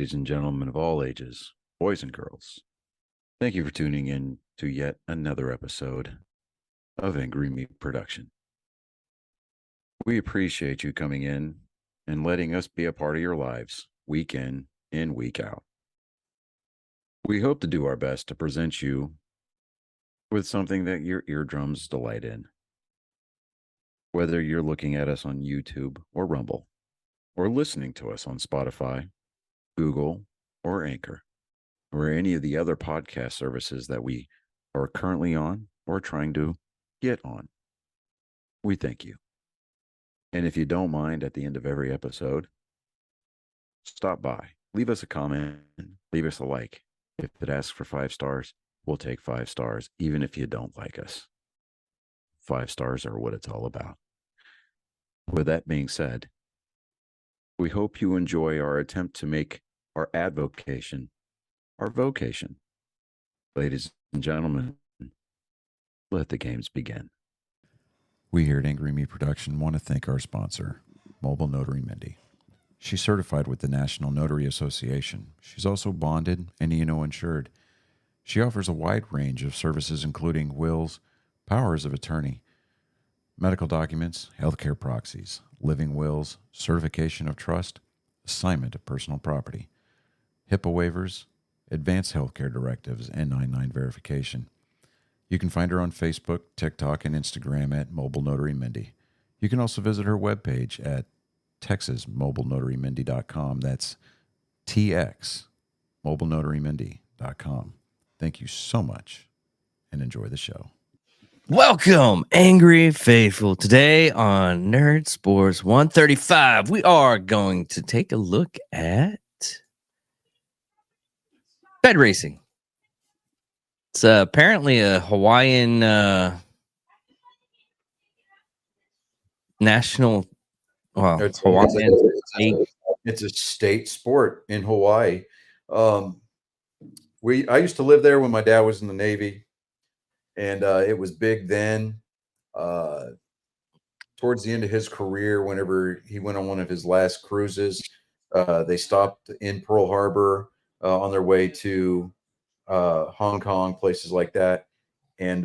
ladies and gentlemen of all ages, boys and girls. Thank you for tuning in to yet another episode of Angry Meat Production. We appreciate you coming in and letting us be a part of your lives week in and week out. We hope to do our best to present you with something that your eardrums delight in. Whether you're looking at us on YouTube or Rumble, or listening to us on Spotify, Google, or Anchor, or any of the other podcast services that we are currently on or trying to get on. We thank you. And if you don't mind, at the end of every episode, stop by, leave us a comment, leave us a like. If it asks for 5 stars, we'll take 5 stars, even if you don't like us. 5 stars are what it's all about. With that being said, we hope you enjoy our attempt to make our advocation our vocation. Ladies and gentlemen, let the games begin. We here at Angry Me Production want to thank our sponsor, Mobile Notary Mindy. She's certified with the National Notary Association. She's also bonded and E&O insured. She offers a wide range of services including wills, powers of attorney, medical documents, healthcare proxies, living wills, certification of trust, assignment of personal property, HIPAA waivers, advanced healthcare directives, and 99 verification. You can find her on Facebook, TikTok, and Instagram at Mobile Notary Mindy. You can also visit her webpage at TexasMobileNotaryMindy.com. That's TX, MobileNotaryMindy.com. Thank you so much and enjoy the show. Welcome, Angry Faithful. Today on Nerd Sports 135, we are going to take a look at bed racing. It's apparently a Hawaiian national. Well, it's a state sport in Hawaii. I used to live there when my dad was in the Navy, and it was big then. Towards the end of his career, whenever he went on one of his last cruises, they stopped in Pearl Harbor on their way to Hong Kong, places like that, and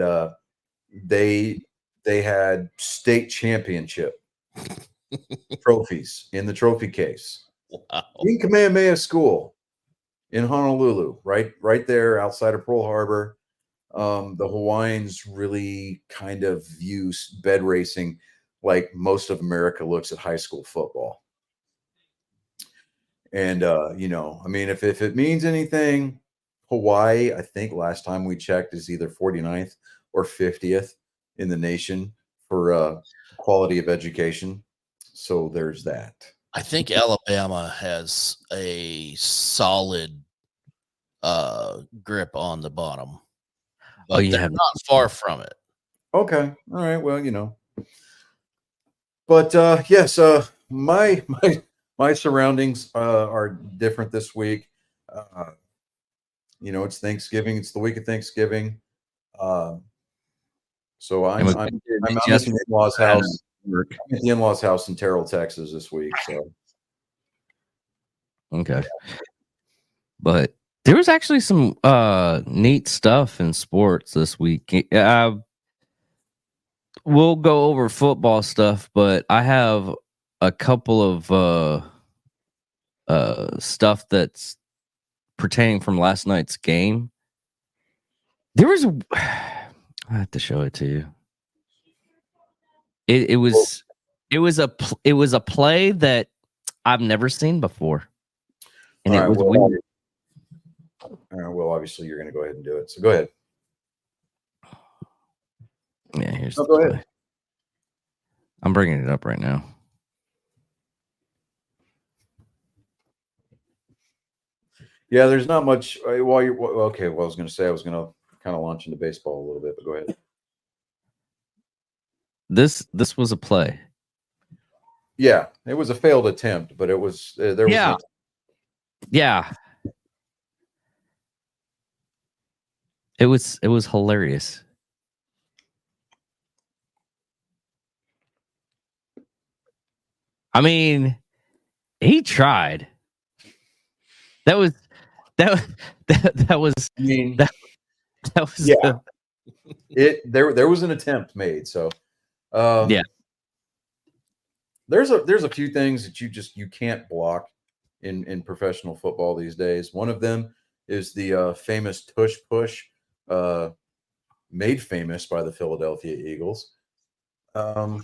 they had state championship trophies in the trophy case. Wow. In Kamehameha School in Honolulu, right there outside of Pearl Harbor. The Hawaiians really kind of view bed racing like most of America looks at high school football. And, if it means anything, Hawaii, I think last time we checked, is either 49th or 50th in the nation for quality of education. So there's that. I think Alabama has a solid grip on the bottom. But they're not far from it. Okay. All right. Well, But yes, my surroundings are different this week. It's Thanksgiving. It's the week of Thanksgiving. So I'm at the in-laws house. I'm at the in-laws house in Terrell, Texas this week. So okay, but there was actually some neat stuff in sports this week. We'll go over football stuff, but I have a couple of stuff that's pertaining from last night's game. There was I have to show it to you. It was a play that I've never seen before, and it was weird. All right, well, obviously you're going to go ahead and do it. So go ahead. Yeah, here's go ahead. I'm bringing it up right now. Yeah, there's not much while you're okay. Well, I was going to say I was going to kind of launch into baseball a little bit, but go ahead. This was a play. Yeah, it was a failed attempt, but it was there was yeah. It was hilarious. I mean, he tried. That was that that was I mean, that was yeah. There was an attempt made. So Yeah. There's a few things that you can't block in professional football these days. One of them is the famous tush push, made famous by the Philadelphia Eagles. And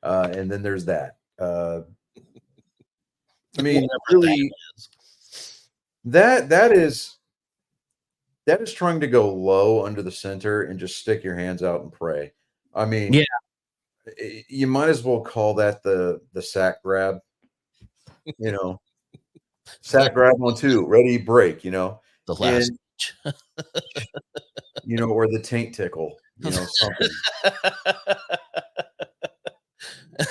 then there's that. I mean, really, that is trying to go low under the center and just stick your hands out and pray. I mean, Yeah. You might as well call that the sack grab. You know, sack grab on 2, ready, break. You know, the last. Or the taint tickle. Something.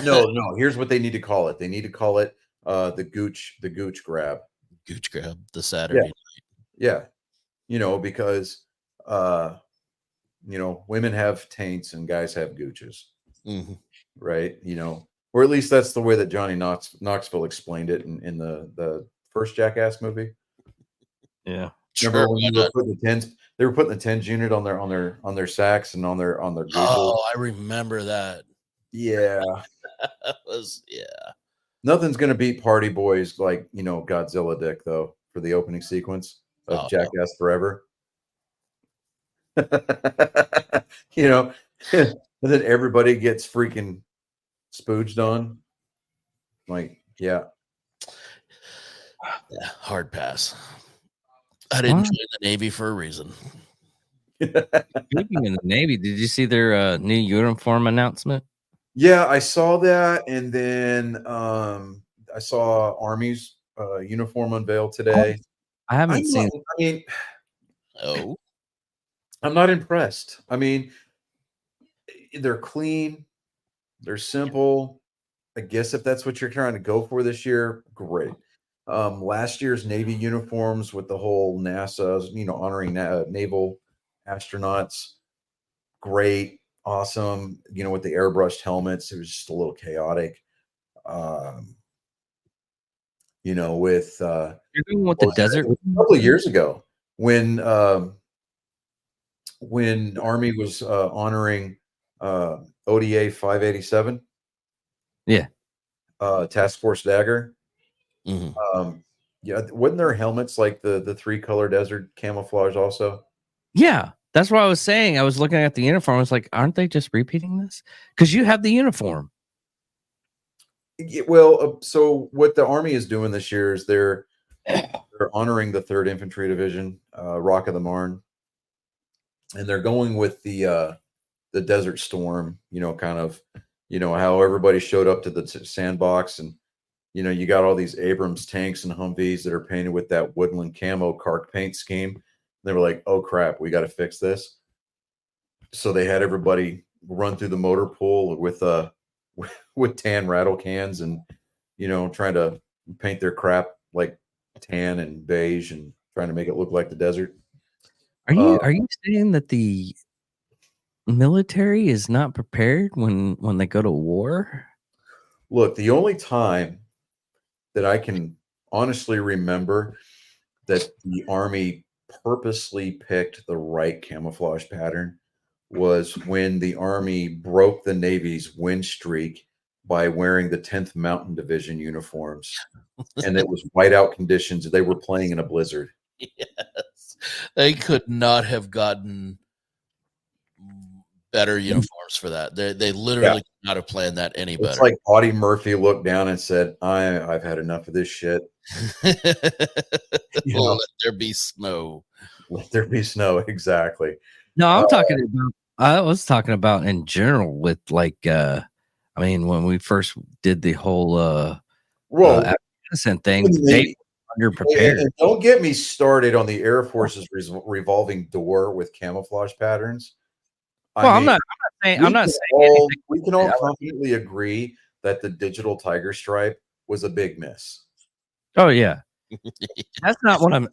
No. Here's what they need to call it. They need to call it the gooch grab. Gooch grab, the Saturday night. Yeah. Because women have taints and guys have gooches. Mm-hmm. Right? Or at least that's the way that Johnny Knoxville explained it in the first Jackass movie. Yeah. Remember when they were putting the tens unit on their sacks and on their gooches? Oh, I remember that. Yeah. That was Nothing's gonna beat Party Boys like Godzilla Dick though for the opening sequence of Jackass Forever. And then everybody gets freaking spooged on. Like, yeah, hard pass. I didn't join the Navy for a reason. Speaking of the Navy, did you see their new uniform announcement? Yeah, I saw that, and then I saw Army's uniform unveiled today. I haven't seen. I'm not impressed. I mean, they're clean, they're simple. I guess if that's what you're trying to go for this year, great. Last year's Navy uniforms with the whole NASA's, honoring naval astronauts, great, awesome. With the airbrushed helmets, it was just a little chaotic. With you're going with the desert a couple of years ago when Army was honoring ODA 587. Yeah. Task Force Dagger. Mm-hmm. Yeah, wasn't there helmets like the 3-color desert camouflage also? Yeah, that's what I was saying. I was looking at the uniform. I was like, aren't they just repeating this? Because you have the uniform. Yeah, well, so what the Army is doing this year is they're honoring the 3rd Infantry Division, Rock of the Marne, and they're going with the Desert Storm. Kind of, how everybody showed up to the sandbox, and you got all these Abrams tanks and Humvees that are painted with that woodland camo Kark paint scheme. They were like, "Oh crap, we got to fix this." So they had everybody run through the motor pool with tan rattle cans and trying to paint their crap like tan and beige and trying to make it look like the desert. Are you saying that the military is not prepared when they go to war? Look, the only time that I can honestly remember that the Army purposely picked the right camouflage pattern was when the Army broke the Navy's win streak by wearing the 10th Mountain Division uniforms. And it was whiteout conditions. They were playing in a blizzard. Yes. They could not have gotten better uniforms for that. They literally could not have planned that any better. It's like Audie Murphy looked down and said, I've had enough of this shit. Let there be snow. Let there be snow. Exactly. No, I was talking about in general with like, when we first did the whole Afghanistan thing, they were underprepared. And don't get me started on the Air Force's revolving door with camouflage patterns. I'm not saying we can all confidently agree that the digital tiger stripe was a big miss. Oh yeah. That's not what I'm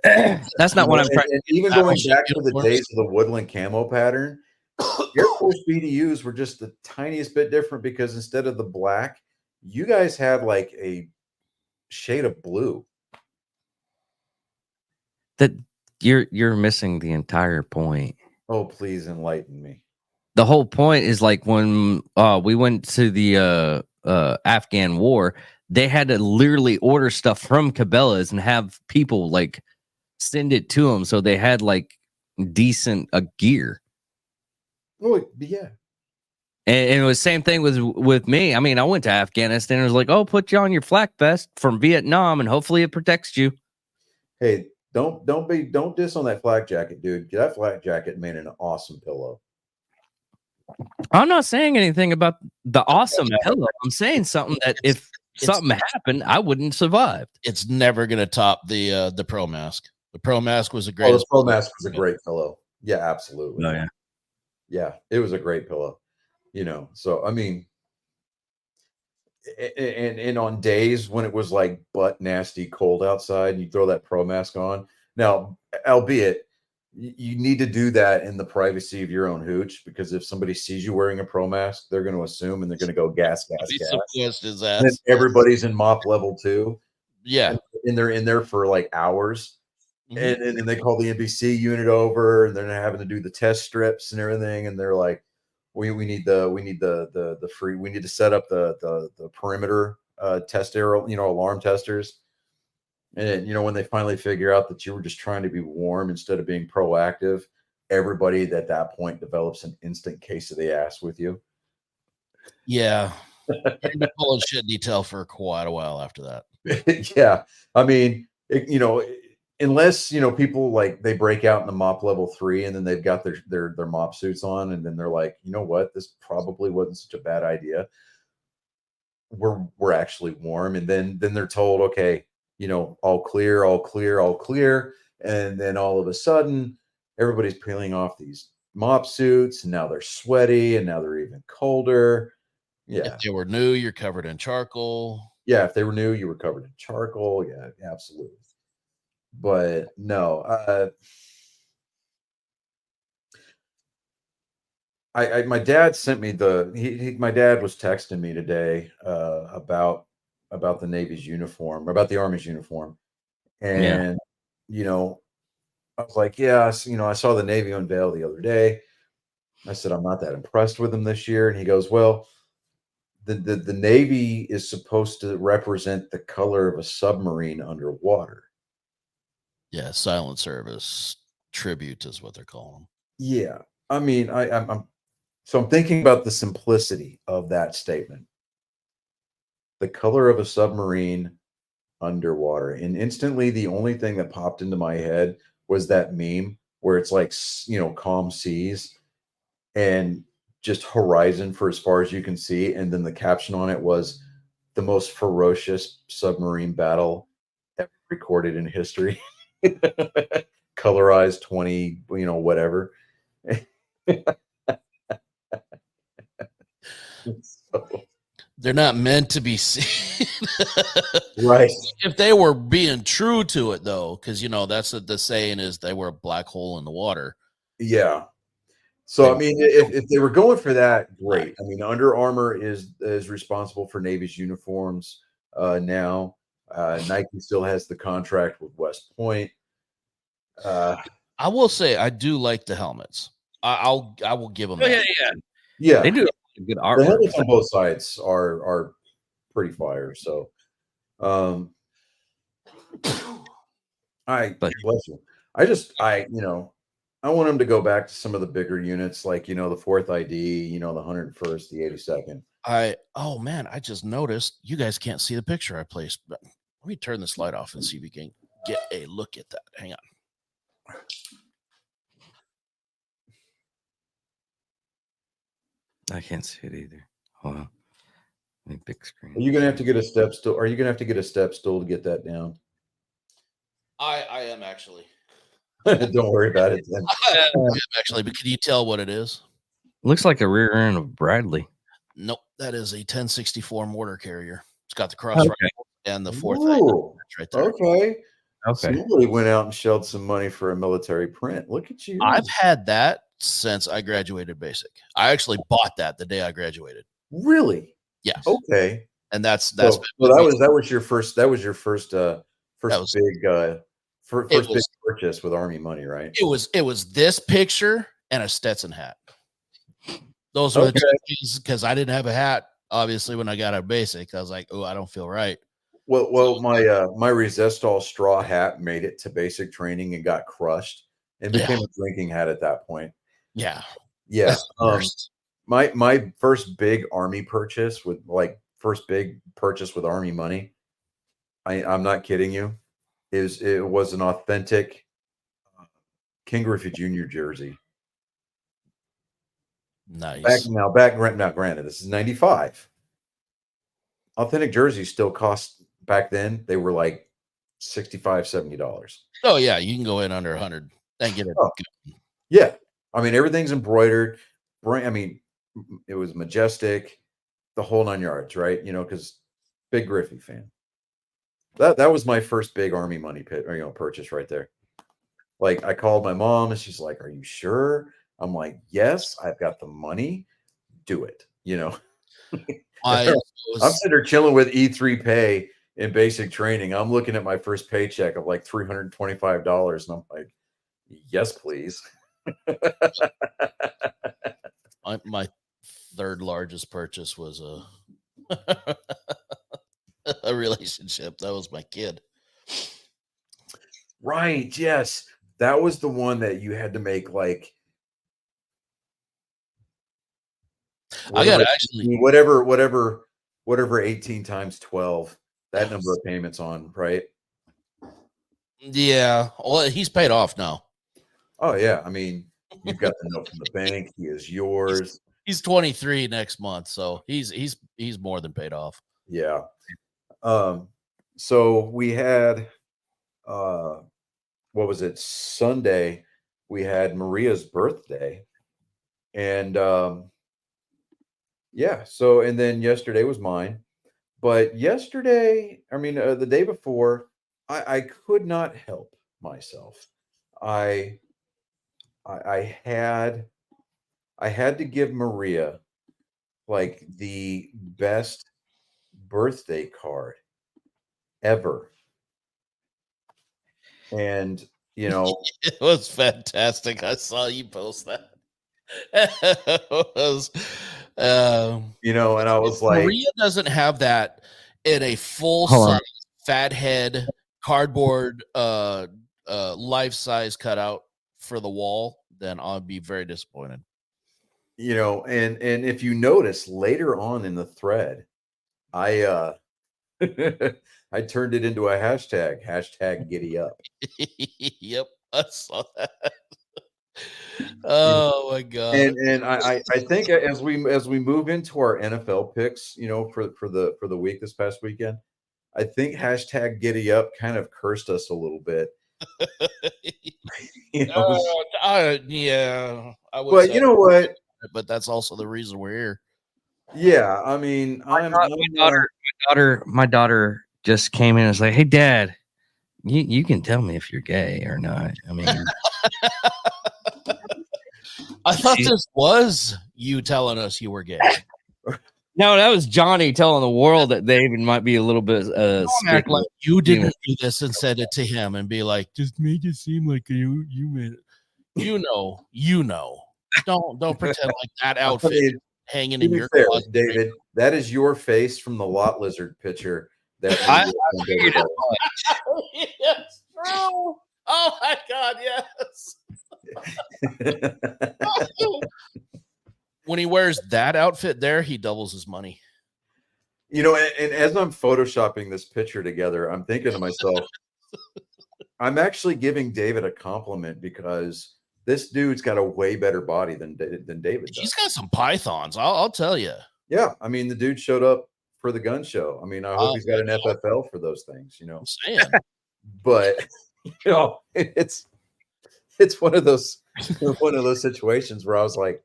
trying and even going back to the days of the woodland camo pattern, Air Force BDUs were just the tiniest bit different because instead of the black, you guys had like a shade of blue? That you're missing the entire point. Oh, please enlighten me. The whole point is like when we went to the Afghan war, they had to literally order stuff from Cabela's and have people like send it to them, so they had like decent gear. Oh yeah. And it was the same thing with me. I mean, I went to Afghanistan and it was like, oh, put you on your flak vest from Vietnam and hopefully it protects you. Hey, don't diss on that flak jacket, dude. That flak jacket made an awesome pillow. I'm not saying anything about the awesome pillow. I'm saying something that if something happened, I wouldn't survive. It's never gonna top the Pro Mask. The Pro Mask was a great. The Pro Mask was a great pillow. Yeah, absolutely. Oh, yeah. Yeah, it was a great pillow. So I mean, and on days when it was like butt nasty cold outside, and you throw that Pro Mask on. Now, albeit you need to do that in the privacy of your own hooch, because if somebody sees you wearing a Pro Mask, they're going to assume and they're going to go gas. His ass. And everybody's in mop level 2. Yeah, and they're in there for like hours. And they call the NBC unit over, and they're having to do the test strips and everything, and they're like, we need the free, we need to set up the perimeter test arrow, alarm testers. And when they finally figure out that you were just trying to be warm instead of being proactive, everybody at that point develops an instant case of the ass with you. Yeah. Pulling shit detail for quite a while after that. Yeah. I mean, unless people like they break out in the mop level 3 and then they've got their mop suits on, and then they're like, you know what, this probably wasn't such a bad idea. We're actually warm, and then they're told, okay, all clear, and then all of a sudden everybody's peeling off these mop suits, and now they're sweaty, and now they're even colder. Yeah. If they were new, you're covered in charcoal. Yeah, if they were new, you were covered in charcoal. Yeah, absolutely. But no, my dad sent me my dad was texting me today about the Navy's uniform, about the Army's uniform. And, I was like, yeah, I saw the Navy unveil the other day. I said, I'm not that impressed with them this year. And he goes, well, the Navy is supposed to represent the color of a submarine underwater. Yeah, silent service tribute is what they're calling them. Yeah, I mean, I'm thinking about the simplicity of that statement. The color of a submarine underwater, and instantly the only thing that popped into my head was that meme where it's like, calm seas and just horizon for as far as you can see, and then the caption on it was the most ferocious submarine battle ever recorded in history. Colorized 20, whatever. So, they're not meant to be seen. Right. If they were being true to it, though, because that's what the saying is, they were a black hole in the water. Yeah. So I mean, if they were going for that, great. I mean, Under Armour is responsible for Navy's uniforms now. Nike still has the contract with West Point. I will say I do like the helmets. I will give them. Yeah. They do good artwork. The helmets on both sides are pretty fire. So, bless you. I want them to go back to some of the bigger units, like the 4th ID, the 101st, the 82nd. Oh man, I just noticed you guys can't see the picture I placed. But let me turn this light off and see if we can get a look at that. Hang on. I can't see it either. Hold on. Big screen. Are you gonna have to get a step stool? Are you gonna have to get a step stool to get that down? I am actually. Don't worry about it then. I am actually, but can you tell what it is? Looks like a rear end of Bradley. Nope, that is a 1064 mortar carrier. It's got the cross rifle and the 4th Ooh, right there. Okay. Somebody went out and shelled some money for a military print. Look at you. I've had that since I graduated basic. I actually bought that the day I graduated. Really? Yes. Okay. and that's So that was your first first big purchase with Army money, right? It was this picture and a Stetson hat. Those were the two things, because I didn't have a hat. Obviously, when I got a basic, I was like, "Oh, I don't feel right." Well, my Resistol straw hat made it to basic training and got crushed and became a drinking hat at that point. Yeah. My first big Army purchase with Army money, I'm not kidding you, it was an authentic King Griffey Jr. jersey. Nice. Now, granted, this is 95. Authentic jerseys still cost, back then, they were like $65, $70. Oh, yeah. You can go in under 100 and get it. Yeah. I mean, everything's embroidered. I mean, it was majestic, the whole 9 yards, right? You know, because big Griffey fan. That was my first big Army money purchase right there. Like, I called my mom and she's like, "Are you sure?" I'm like, "Yes, I've got the money. Do it." You know, I'm sitting there chilling with E3 Pay in basic training. I'm looking at my first paycheck of like $325, and I'm like, "Yes, please." My third largest purchase was a relationship. That was my kid. Right. Yes. That was the one that you had to make like whatever 18 times 12, that number of payments on, right? Yeah. Well, he's paid off now. Oh yeah. I mean, you've got the note from the bank. He is yours. He's 23 next month, so he's more than paid off. Yeah. So we had what was it? Sunday, we had Maria's birthday. And yeah, so and then yesterday was mine. But yesterday, I mean, the day before, I could not help myself. I had to give Maria like the best birthday card ever. And you know, it was fantastic. I saw you post that. It was, you know, and I was like, Maria doesn't have that in a full size fat head cardboard life size cutout for the wall, then I'll be very disappointed. You know, and if you notice later on in the thread, I I turned it into a hashtag giddy up. Yep, I saw that. Oh my god. And I think as we move into our NFL picks, you know, for the week this past weekend, I think hashtag giddy up kind of cursed us a little bit. You know? Yeah, I would. But you know what? But that's also the reason we're here. Yeah, I mean, my daughter just came in and was like, "Hey, Dad, you can tell me if you're gay or not." I mean, I thought this was you telling us you were gay. No, that was Johnny telling the world that David might be a little bit act like you didn't do this and send it to him and be like, "Just make it seem like you made it." You know. Don't pretend like that outfit hanging in your closet, David. That is your face from the lot lizard picture. That yes, true. Oh my god, yes. When he wears that outfit there, he doubles his money. You know, and as I'm photoshopping this picture together, I'm thinking to myself, I'm actually giving David a compliment because this dude's got a way better body than David does. He's got some pythons, I'll tell you. Yeah, I mean, the dude showed up for the gun show. I mean, I hope he's got an FFL for those things, you know. I'm saying. But you know, it's one of those situations where I was like,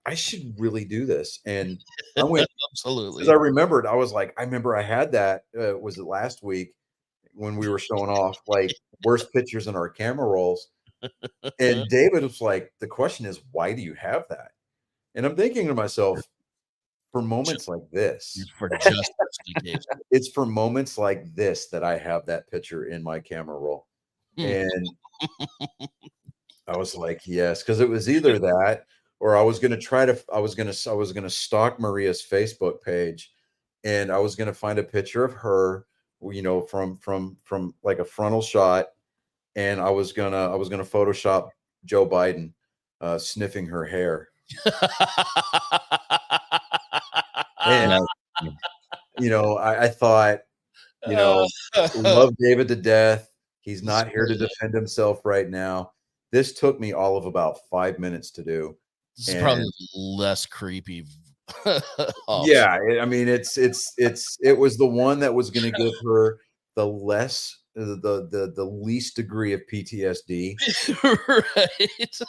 I should really do this. And I went absolutely. Because I remembered, I was like, I remember I had that. Was it last week when we were showing off like worst pictures in our camera rolls? And David was like, the question is, why do you have that? And I'm thinking to myself, for moments like this. For just this occasion. It's for moments like this that I have that picture in my camera roll. And I was like, yes, because it was either that or I was gonna stalk Maria's Facebook page, and I was gonna find a picture of her, from like a frontal shot, and I was gonna Photoshop Joe Biden sniffing her hair. And I thought, love David to death. He's not here to defend himself right now. This took me all of about 5 minutes to do. This is probably less creepy. Yeah, I mean, it was the one that was going to give her the least degree of PTSD right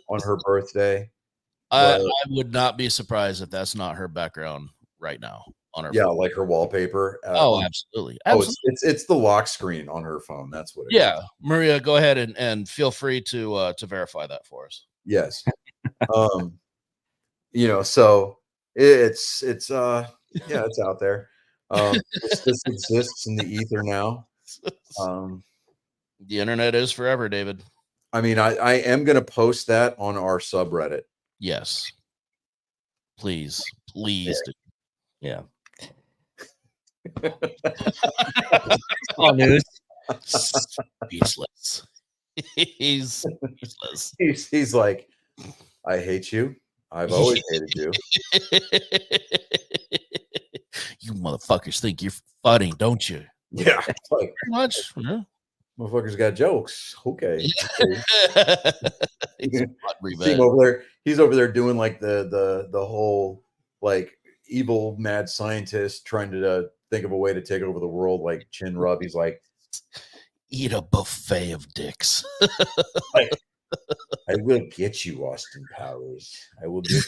on her birthday. I would not be surprised if that's not her background right now on her phone. Like her wallpaper. Absolutely. It's the lock screen on her phone. That's what it is. Maria, go ahead and feel free to verify that for us. Yes. So it's out there. This exists in the ether now. The internet is forever, David. I mean, I am going to post that on our subreddit. Yes. Please. Yeah. All news. Speechless. He's speechless. He's like, I hate you. I've always hated you. You motherfuckers think you're funny, don't you? Yeah. Like, pretty much. Yeah. Motherfuckers got jokes. Okay. See him over there. He's over there doing like the whole like evil mad scientist trying to think of a way to take over the world, like chin rub. He's like, eat a buffet of dicks. Like, I will get you, Austin Powers. I will get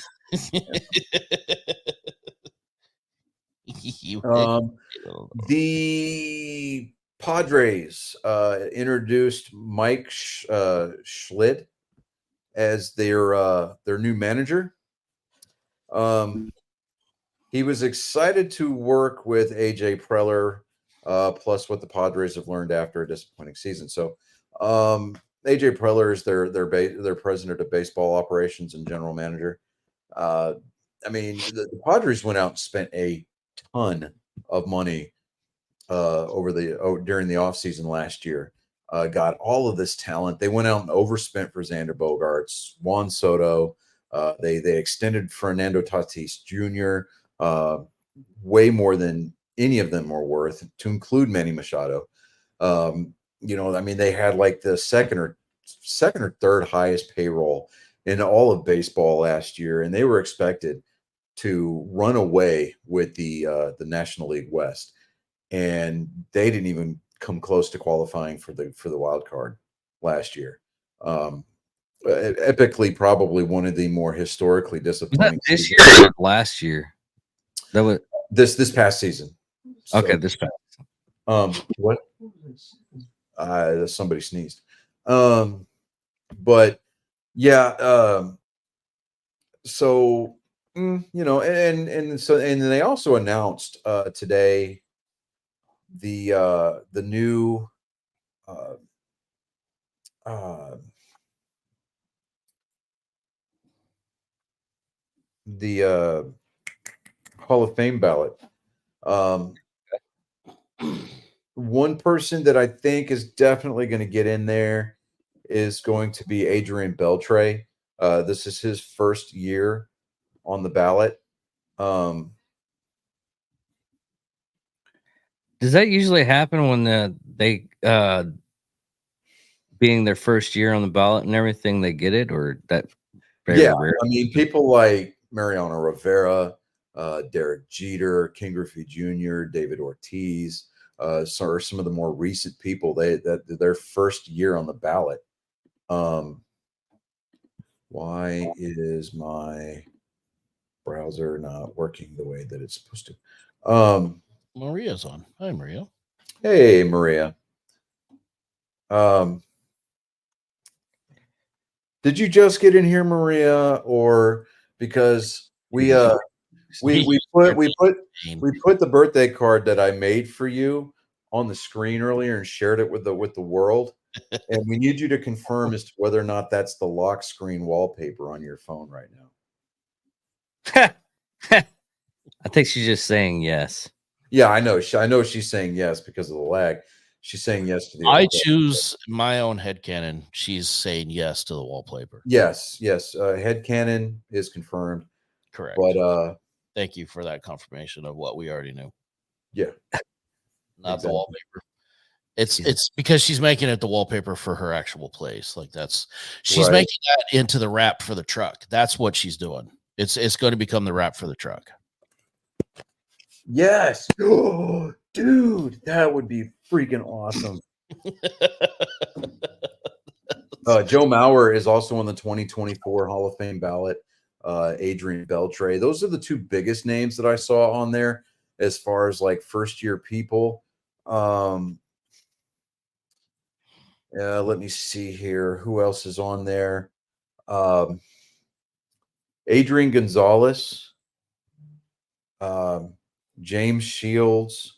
you. The Padres introduced Mike Schlitt as their new manager. He was excited to work with AJ Preller, plus what the Padres have learned after a disappointing season. So AJ Preller is their president of baseball operations and general manager. I mean, the Padres went out and spent a ton of money during the offseason last year. Got all of this talent. They went out and overspent for Xander Bogaerts, Juan Soto. They extended Fernando Tatis Jr. Way more than any of them were worth, to include Manny Machado. I mean, they had like the second or third highest payroll in all of baseball last year, and they were expected to run away with the National League West, and they didn't even come close to qualifying for the wild card last year. Epically, probably one of the more historically disappointing. This year or last year? That was this past season. Okay, this past. What? Somebody sneezed. But yeah. So and they also announced today the new the Hall of Fame ballot. One person that I think is definitely going to get in there is going to be Adrian Beltre. This is his first year on the ballot. Does that usually happen when they being their first year on the ballot and everything, they get it, or that very rare? I mean, people like Mariano Rivera, Derek Jeter, King Griffey Jr., David Ortiz, are some of the more recent people that their first year on the ballot. Why is my browser not working the way that it's supposed to? Maria's on. Hi, Maria. Hey, Maria. Did you just get in here, Maria, or because we we put the birthday card that I made for you on the screen earlier and shared it with the world. And we need you to confirm as to whether or not that's the lock screen wallpaper on your phone right now. I think she's just saying yes. Yeah, I know. I know she's saying yes because of the lag. She's saying yes to the. I choose my own headcanon. She's saying yes to the wallpaper. Yes. Headcanon is confirmed. Correct. But thank you for that confirmation of what we already knew. Yeah. Not the wallpaper. It's because she's making it the wallpaper for her actual place. Like she's making that into the wrap for the truck. That's what she's doing. It's going to become the wrap for the truck. Yes. Oh, dude, that would be freaking awesome. Joe Mauer is also on the 2024 Hall of Fame ballot. Adrian Beltre. Those are the two biggest names that I saw on there as far as like first year people. Let me see here. Who else is on there? Adrian Gonzalez, James Shields,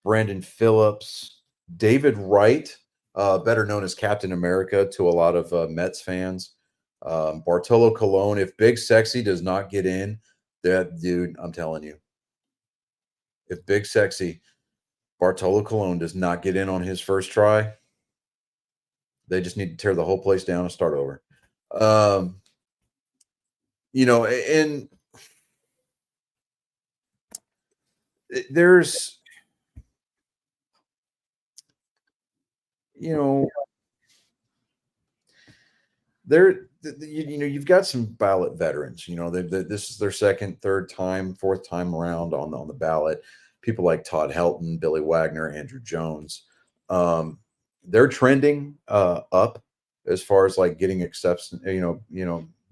Brandon Phillips, David Wright, better known as Captain America to a lot of Mets fans. Bartolo Colon. If Big Sexy does not get in, that dude, I'm telling you, if Big Sexy Bartolo Colon does not get in on his first try, they just need to tear the whole place down and start over. And there's, you've got some ballot veterans. This is their second, third time, fourth time around on the ballot. People like Todd Helton, Billy Wagner, Andrew Jones. They're trending up as far as like getting acceptance.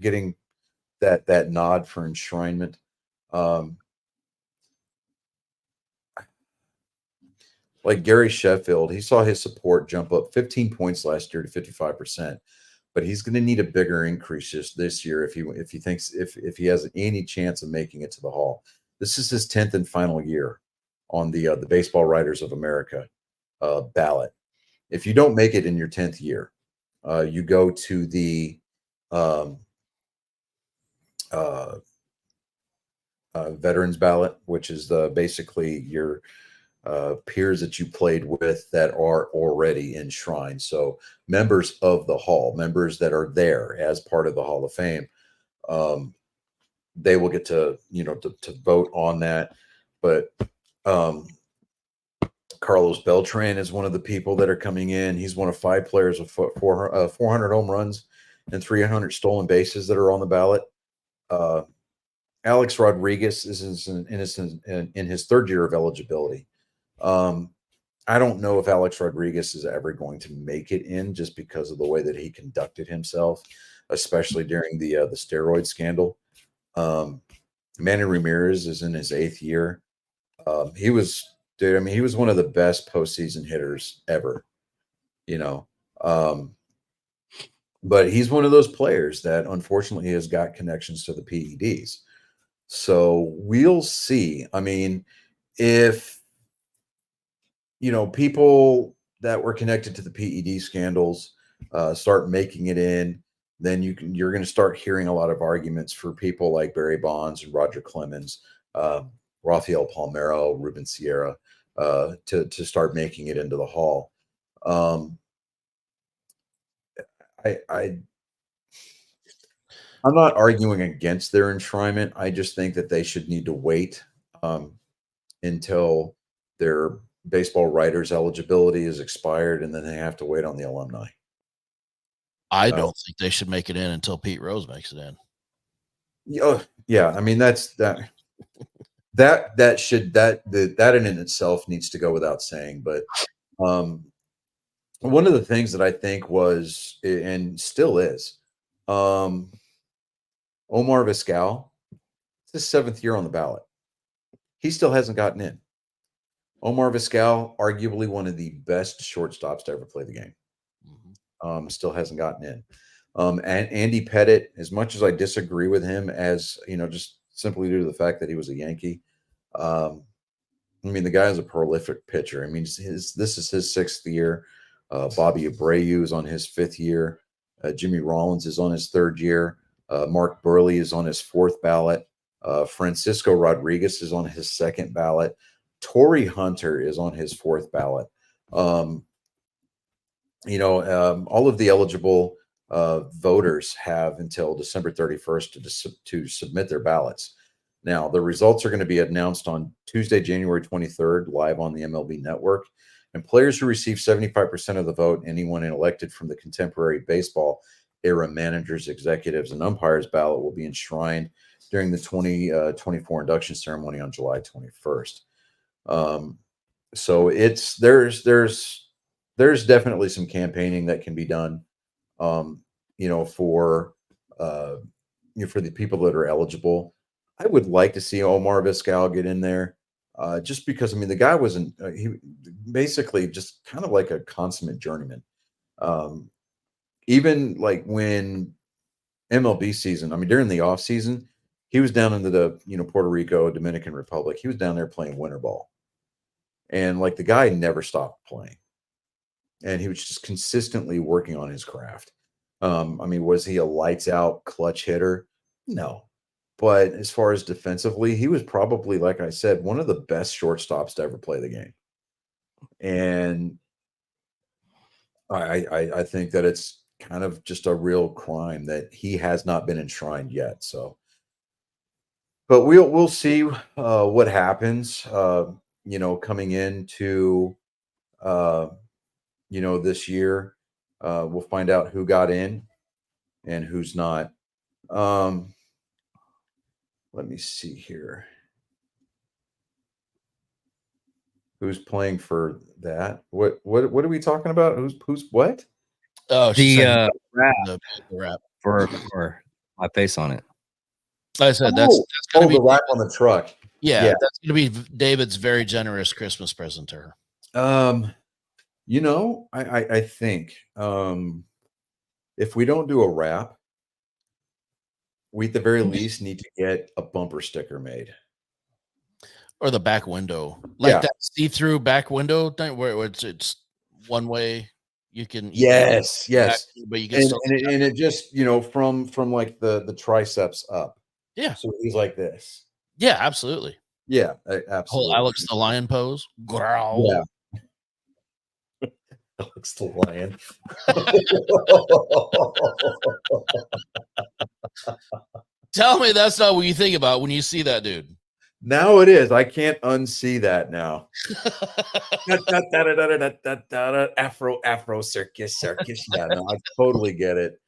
Getting that nod for enshrinement. Like Gary Sheffield, he saw his support jump up 15 points last year to 55%. But he's going to need a bigger increase this year if he has any chance of making it to the Hall. This is his 10th and final year on the Baseball Writers of America ballot. If you don't make it in your 10th year, you go to the veterans ballot, which is basically your peers that you played with that are already enshrined. So members of the Hall, members that are there as part of the Hall of Fame, they will get to vote on that. But Carlos Beltran is one of the people that are coming in. He's one of 5 players with 400 home runs and 300 stolen bases that are on the ballot. Alex Rodriguez is in his third year of eligibility. I don't know if Alex Rodriguez is ever going to make it in just because of the way that he conducted himself, especially during the steroid scandal. Manny Ramirez is in his 8th year. He was one of the best postseason hitters ever, but he's one of those players that unfortunately has got connections to the PEDs. So we'll see. I mean, if people that were connected to the PED scandals start making it in, then you're going to start hearing a lot of arguments for people like Barry Bonds and Roger Clemens, Rafael Palmeiro, Ruben Sierra, to start making it into the Hall. I'm not arguing against their enshrinement. I just think that they should need to wait until their baseball writers eligibility is expired, and then they have to wait on the alumni. I don't think they should make it in until Pete Rose makes it in. Yeah. I mean, that in itself needs to go without saying. But one of the things that I think was and still is Omar Vizquel. It's his 7th year on the ballot. He still hasn't gotten in. Omar Vizquel, arguably one of the best shortstops to ever play the game. Still hasn't gotten in. And Andy Pettitte, as much as I disagree with him as, just simply due to the fact that he was a Yankee. I mean, the guy is a prolific pitcher. I mean, this is his 6th year. Bobby Abreu is on his 5th year. Jimmy Rollins is on his 3rd year. Mark Burley is on his 4th ballot. Francisco Rodriguez is on his 2nd ballot. Torrey Hunter is on his 4th ballot. All of the eligible voters have until December 31st to submit their ballots. Now, the results are going to be announced on Tuesday, January 23rd, live on the MLB Network. And players who receive 75% of the vote, anyone elected from the contemporary baseball era managers, executives, and umpires ballot will be enshrined during the 2024 induction ceremony on July 21st. So there's definitely some campaigning that can be done, for the people that are eligible. I would like to see Omar Vizquel get in there, just because, I mean, the guy wasn't, he basically just kind of like a consummate journeyman. Even like when MLB season, I mean, during the off season, he was down into the, Puerto Rico, Dominican Republic. He was down there playing winter ball. And like the guy never stopped playing. And he was just consistently working on his craft. I mean, was he a lights out clutch hitter? No. But as far as defensively, he was probably, like I said, one of the best shortstops to ever play the game. And I think that it's kind of just a real crime that he has not been enshrined yet. So, but we'll see what happens. Coming into this year, we'll find out who got in and who's not. Let me see here. Who's playing for that? What are we talking about? Who's what? Oh, The the wrap for my face on it. Like I said, that's gonna be the wrap on the truck. Yeah, that's gonna be David's very generous Christmas present to her. I think if we don't do a wrap, we at the very least need to get a bumper sticker made. Or the back window. Like that see-through back window thing where it's one way. You can yes. Back, but you can and it just, from like the triceps up. Yeah. So he's like this. Yeah, absolutely. Yeah, absolutely. Whole Alex the Lion pose. Growl. Yeah. Alex the Lion. Tell me that's not what you think about when you see that dude. Now it is. I can't unsee that now. Afro circus. Yeah, no, I totally get it.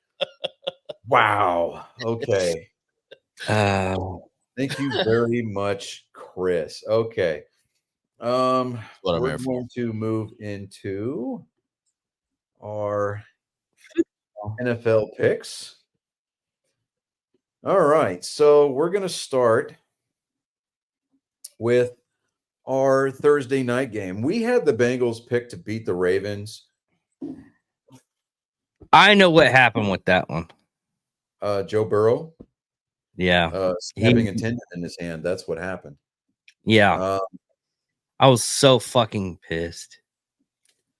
Wow. Okay. Thank you very much, Chris. Okay. We're going to move into our NFL picks. All right. So we're going to start with our Thursday night game. We had the Bengals picked to beat the Ravens. I know what happened with that one. Joe Burrow. Yeah. Having a tendon in his hand. That's what happened. Yeah. I was so fucking pissed.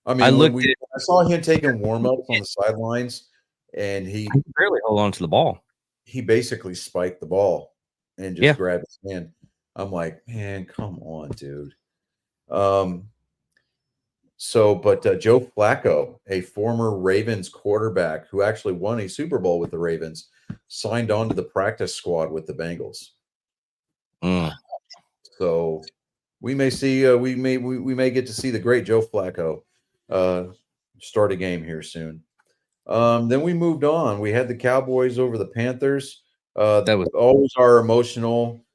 I mean, I saw him taking warm-ups on the sidelines, and he barely hold on to the ball. He basically spiked the ball and just grabbed his hand. I'm like, man, come on, dude. But Joe Flacco, a former Ravens quarterback who actually won a Super Bowl with the Ravens, signed on to the practice squad with the Bengals. So we may see, we may get to see the great Joe Flacco start a game here soon. Then we moved on. We had the Cowboys over the Panthers. That was always our emotional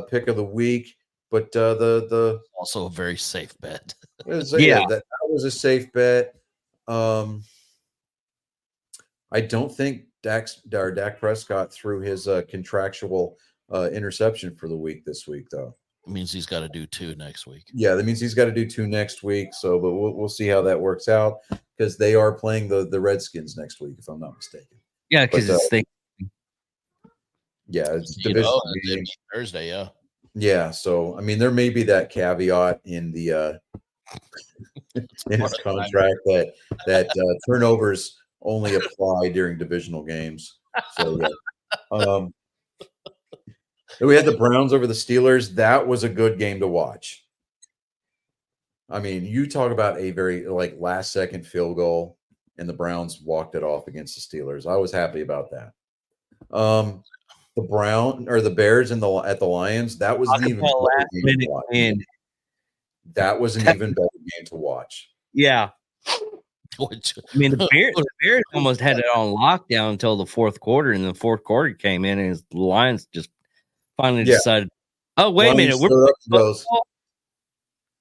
pick of the week, but the also a very safe bet. That was a safe bet. I don't think Dak Prescott threw his contractual interception for the week this week, though. It means he's got to do 2 next week. Yeah, that means he's got to do 2 next week. So, but we'll see how that works out because they are playing the Redskins next week, if I'm not mistaken. Yeah, because Yeah, it's You division know, game. Thursday, yeah. Yeah, so I mean, there may be that caveat in the in his contract that turnovers only apply during divisional games. So yeah. Then we had the Browns over the Steelers. That was a good game to watch. I mean, you talk about a very like last second field goal, and the Browns walked it off against the Steelers. I was happy about that. The Bears and at the Lions. That was an Talk even about better last game to minute watch. win. That was an even better game to watch. Yeah. Which, I mean, the Bears almost had it on lockdown until the fourth quarter, and the fourth quarter came in, and the Lions just finally decided, oh, wait a minute.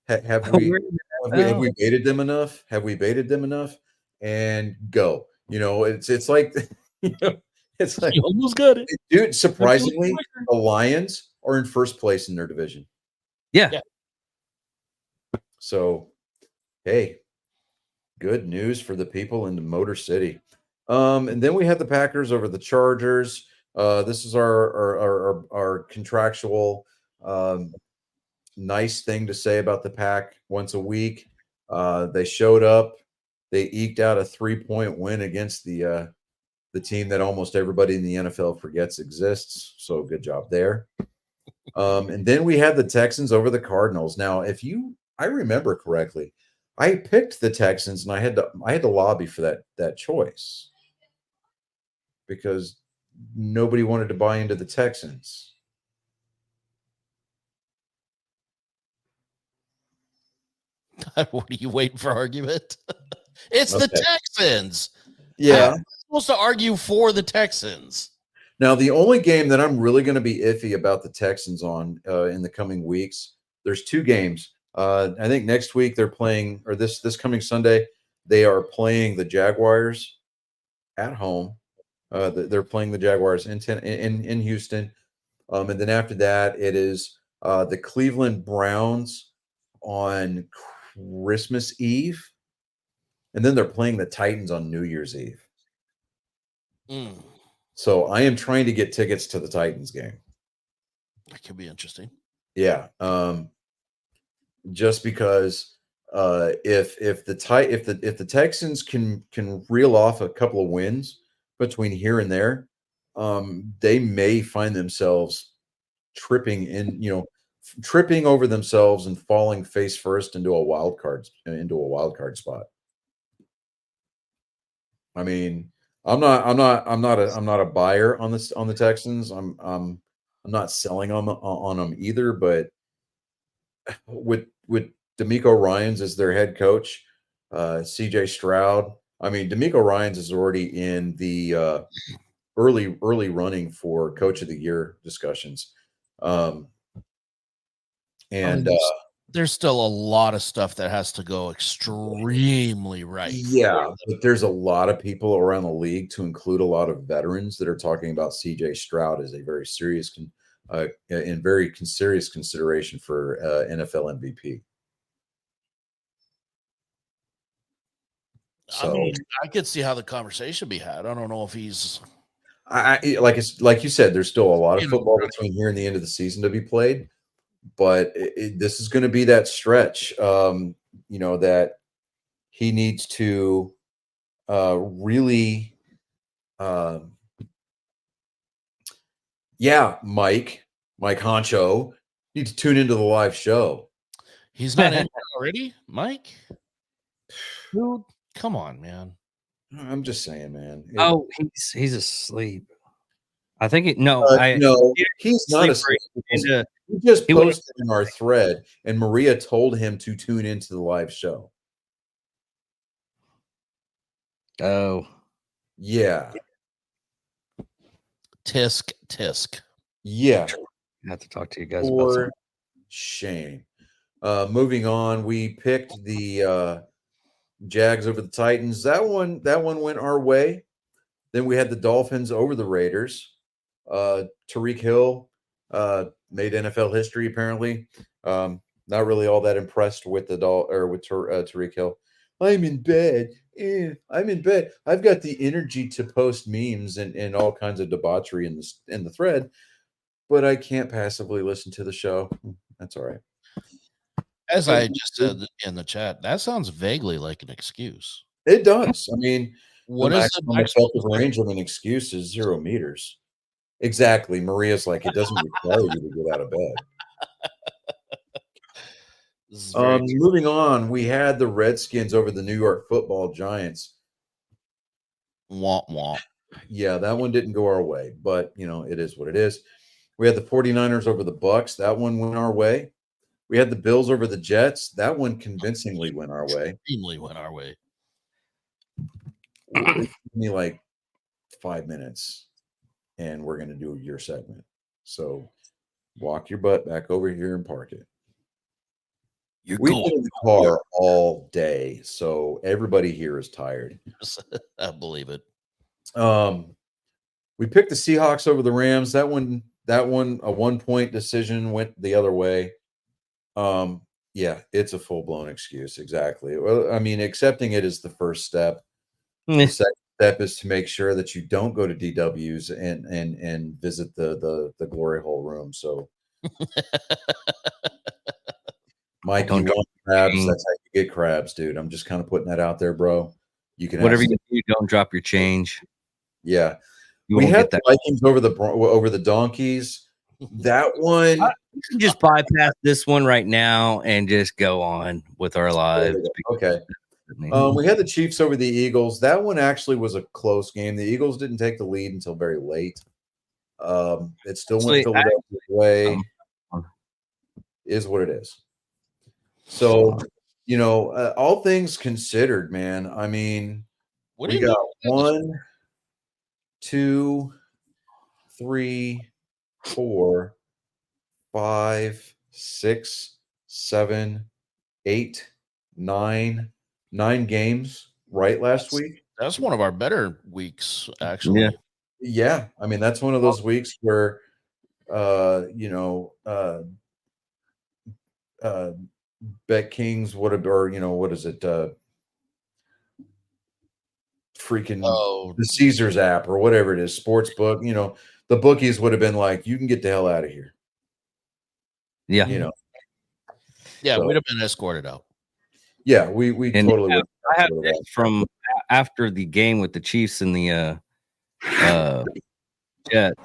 Have we baited them enough? Have we baited them enough? And go. You know, it's like, you know, it's like you almost got it. Dude, surprisingly, the Lions are in first place in their division. Yeah. So, hey, good news for the people in the Motor City. And then we had the Packers over the Chargers. This is our contractual nice thing to say about the Pack once a week. They showed up. They eked out a 3-point win against the team that almost everybody in the NFL forgets exists. So good job there. And then we had the Texans over the Cardinals. Now, I remember correctly, I picked the Texans, and I had to lobby for that choice because nobody wanted to buy into the Texans. What are you waiting for argument? It's the Texans. Yeah. I'm supposed to argue for the Texans. Now, the only game that I'm really going to be iffy about the Texans on in the coming weeks, there's two games. I think next week they're playing, or this coming Sunday, they are playing the Jaguars at home. They're playing the Jaguars in Houston. And then after that, it is the Cleveland Browns on Christmas Eve. And then they're playing the Titans on New Year's Eve. So I am trying to get tickets to the Titans game. That could be interesting. Yeah. Just because if the Texans can reel off a couple of wins between here and there, they may find themselves tripping over themselves and falling face first into a wild card spot. I mean, I'm not a buyer on the Texans. I'm not selling on them either, but with DeMeco Ryans as their head coach, CJ Stroud. I mean, DeMeco Ryans is already in the early running for Coach of the Year discussions. There's still a lot of stuff that has to go extremely right. Yeah, but there's a lot of people around the league, to include a lot of veterans, that are talking about CJ Stroud as a very serious serious consideration for NFL MVP. So, I mean, I could see how the conversation be had. I don't know if he's. Like you said, there's still a lot of football between here and the end of the season to be played, but this is going to be that stretch, that he needs to really, Mike Honcho, need to tune into the live show. He's not in already, Mike? Dude, come on, man. I'm just saying, man. He's asleep. I think no, he's not asleep. He just posted in our thread, and Maria told him to tune into the live show. Oh, yeah. Tisk. Yeah. I have to talk to you guys For about something. shame. Moving on, we picked the Jags over the Titans. That one went our way. Then we had the Dolphins over the Raiders. Tyreek Hill made NFL history, apparently. Not really all that impressed with Tyreek Hill. I'm in bed. I'm in bed. I've got the energy to post memes and all kinds of debauchery in the thread, but I can't passively listen to the show. That's all right. As I just said in the chat, that sounds vaguely like an excuse. It does. I mean, What the is maximum the maximum effective range of an excuse is 0 meters. Exactly. Maria's like, it doesn't require you to get out of bed. This is very Moving on, we had the Redskins over the New York Football Giants. womp womp. Yeah, that one didn't go our way, but it is what it is. We had the 49ers over the Bucks. That one went our way. We had the Bills over the Jets. That one convincingly went our way. Extremely went our way. Give me like 5 minutes, and we're going to do your segment. So walk your butt back over here and park it. We've been in the car all day, so everybody here is tired. I believe it. We picked the Seahawks over the Rams. That one, a 1-point decision went the other way. Yeah, it's a full-blown excuse. Exactly. Well, I mean, accepting it is the first step. The second step is to make sure that you don't go to DW's and visit the glory hole room. So Mike, you want crabs? That's how you get crabs, dude. I'm just kind of putting that out there, bro. You can whatever you do, don't drop your change. Yeah, we had the Vikings over the Donkeys. That one, we can just bypass this one right now and just go on with our lives. Okay. We had the Chiefs over the Eagles. That one actually was a close game. The Eagles didn't take the lead until very late. It still went Philadelphia's way. Is what it is. So, all things considered, man, I mean, we got 1, 2, 3, 4, 5, 6, 7, 8, 9 games right last week. That's one of our better weeks, actually. Yeah. I mean, that's one of those weeks where, Bet Kings would have, or what is it? Freaking the Caesars app or whatever it is, Sportsbook. The bookies would have been like, "You can get the hell out of here." Yeah, yeah, we'd have been escorted out. Yeah, we totally would. I have this from after the game with the Chiefs and the Jets.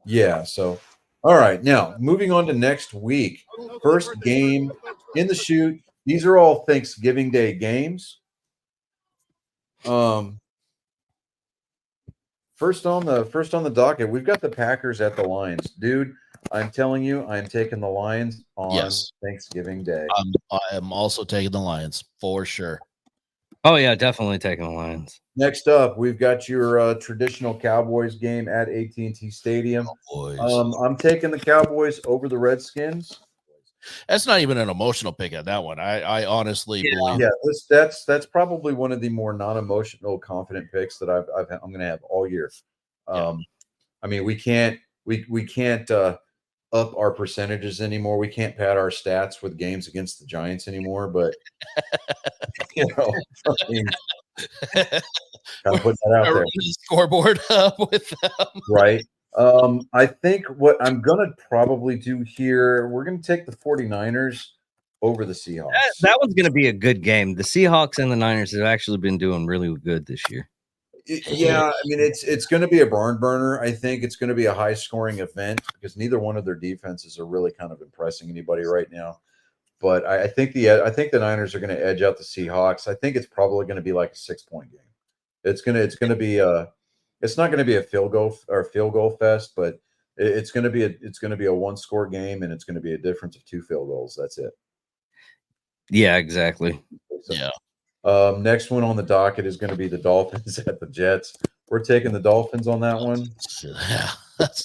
Yeah. So, all right. Now moving on to next week. First game in the shoot. These are all Thanksgiving Day games. First on the docket, we've got the Packers at the Lions. Dude, I'm telling you, I'm taking the Lions on Thanksgiving Day. I am also taking the Lions for sure. Oh yeah, definitely taking the Lions. Next up, we've got your traditional Cowboys game at AT&T Stadium. I'm taking the Cowboys over the Redskins. That's not even an emotional pick at that one. I honestly believe. Yeah, that's probably one of the more non-emotional, confident picks that I'm going to have all year. I mean, we can't up our percentages anymore. We can't pad our stats with games against the Giants anymore. But I mean, kind of putting that out there. The scoreboard up with them, right? I think what I'm going to probably do here, we're going to take the 49ers over the Seahawks. That one's going to be a good game. The Seahawks and the Niners have actually been doing really good this year. Yeah, I mean, it's going to be a barn burner. I think it's going to be a high-scoring event because neither one of their defenses are really kind of impressing anybody right now. But I think the Niners are going to edge out the Seahawks. I think it's probably going to be like a 6-point game. It's going to be it's not going to be a field goal fest, but it's going to be a 1-score game, and it's going to be a difference of 2 field goals. That's it. Yeah, exactly. So, yeah. Next one on the docket is going to be the Dolphins at the Jets. We're taking the Dolphins on that one.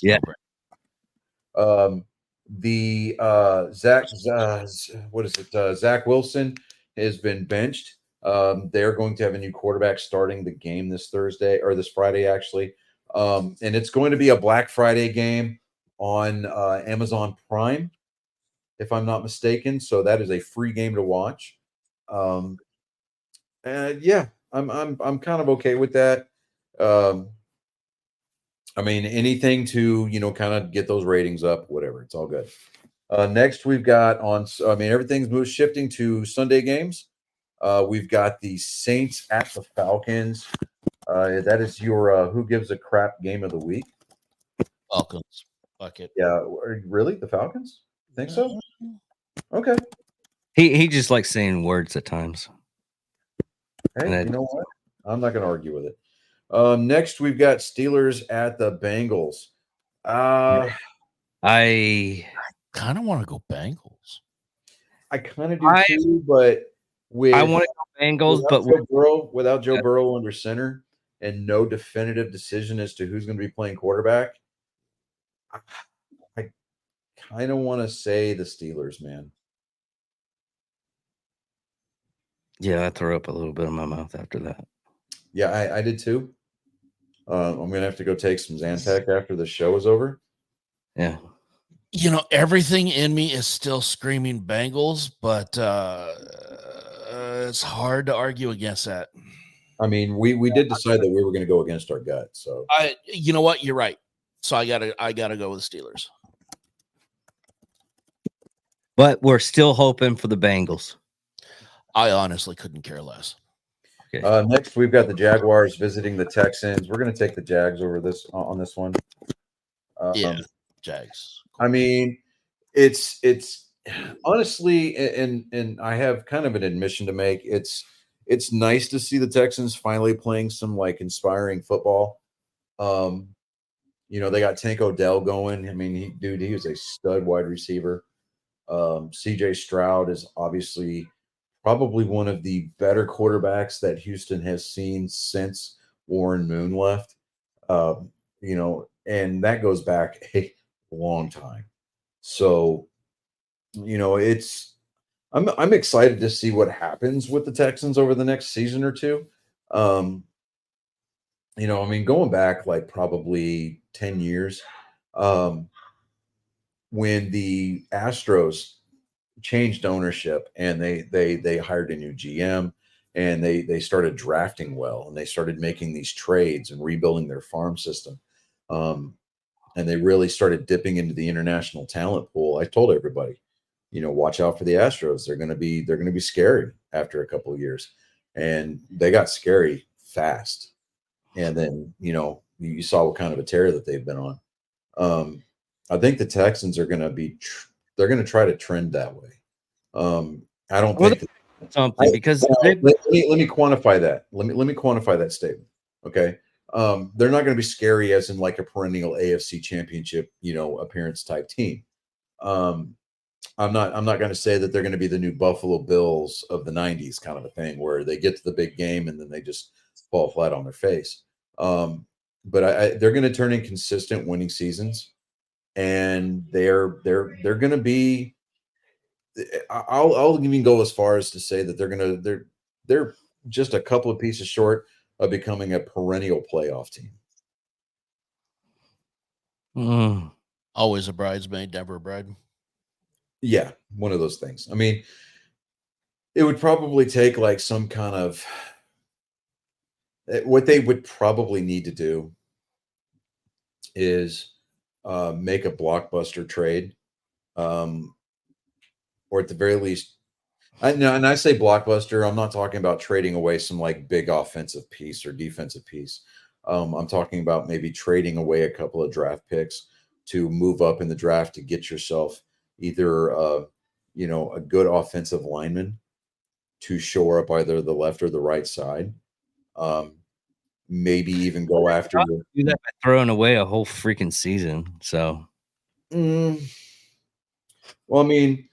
Yeah. Zach Wilson has been benched. They're going to have a new quarterback starting the game this Friday, actually. And it's going to be a Black Friday game on Amazon Prime, if I'm not mistaken. So that is a free game to watch. Yeah, I'm kind of okay with that. Um, I mean, anything to kind of get those ratings up, whatever. It's all good. Next, we've got I mean, everything's shifting to Sunday games. We've got the Saints at the Falcons. That is your who gives a crap game of the week. Falcons. Fuck it. Yeah, really, the Falcons? Think so? Okay. He just likes saying words at times. Hey, you know what? I'm not going to argue with it. Next, we've got Steelers at the Bengals. I kind of want to go Bengals. I kind of do too, but I want to go Bengals, but without Joe Burrow under center and no definitive decision as to who's going to be playing quarterback, I kind of want to say the Steelers, man. Yeah, I threw up a little bit in my mouth after that. Yeah, I did too. I'm gonna have to go take some Zantac after the show is over. Yeah. Everything in me is still screaming Bengals, but it's hard to argue against that. I mean, we did decide that we were going to go against our gut. So you know what? You're right. So I gotta go with the Steelers. But we're still hoping for the Bengals. I honestly couldn't care less. Okay. Next, we've got the Jaguars visiting the Texans. We're going to take the Jags over this on this one. Jags. I mean, it's honestly, and I have kind of an admission to make. It's nice to see the Texans finally playing some like inspiring football. They got Tank Odell going. I mean, he was a stud wide receiver. CJ Stroud is obviously probably one of the better quarterbacks that Houston has seen since Warren Moon left. And that goes back a long time. So, I'm excited to see what happens with the Texans over the next season or two. I mean, going back like probably 10 years, when the Astros changed ownership and they hired a new GM and they started drafting well and they started making these trades and rebuilding their farm system. And they really started dipping into the international talent pool. I told everybody, watch out for the Astros. They're going to be scary after a couple of years. And they got scary fast. And then, you saw what kind of a tear that they've been on. I think the Texans are going to they're going to try to trend that way. I don't think something because let me quantify that. Let me quantify that statement. Okay. They're not going to be scary as in like a perennial AFC championship, appearance type team. I'm not going to say that they're going to be the new Buffalo Bills of the 90s kind of a thing where they get to the big game and then they just fall flat on their face. But they're going to turn in consistent winning seasons, and they're going to be. I'll even go as far as to say that they're just a couple of pieces short of becoming a perennial playoff team. Always a bridesmaid, never a bride. Yeah, one of those things. I mean, it would probably take like some kind of what they would probably need to do is make a blockbuster trade, or at the very least, and I say blockbuster, I'm not talking about trading away some like big offensive piece or defensive piece. I'm talking about maybe trading away a couple of draft picks to move up in the draft to get yourself either a good offensive lineman to shore up either the left or the right side. Maybe even go after do that by throwing away a whole freaking season. So, well, I mean,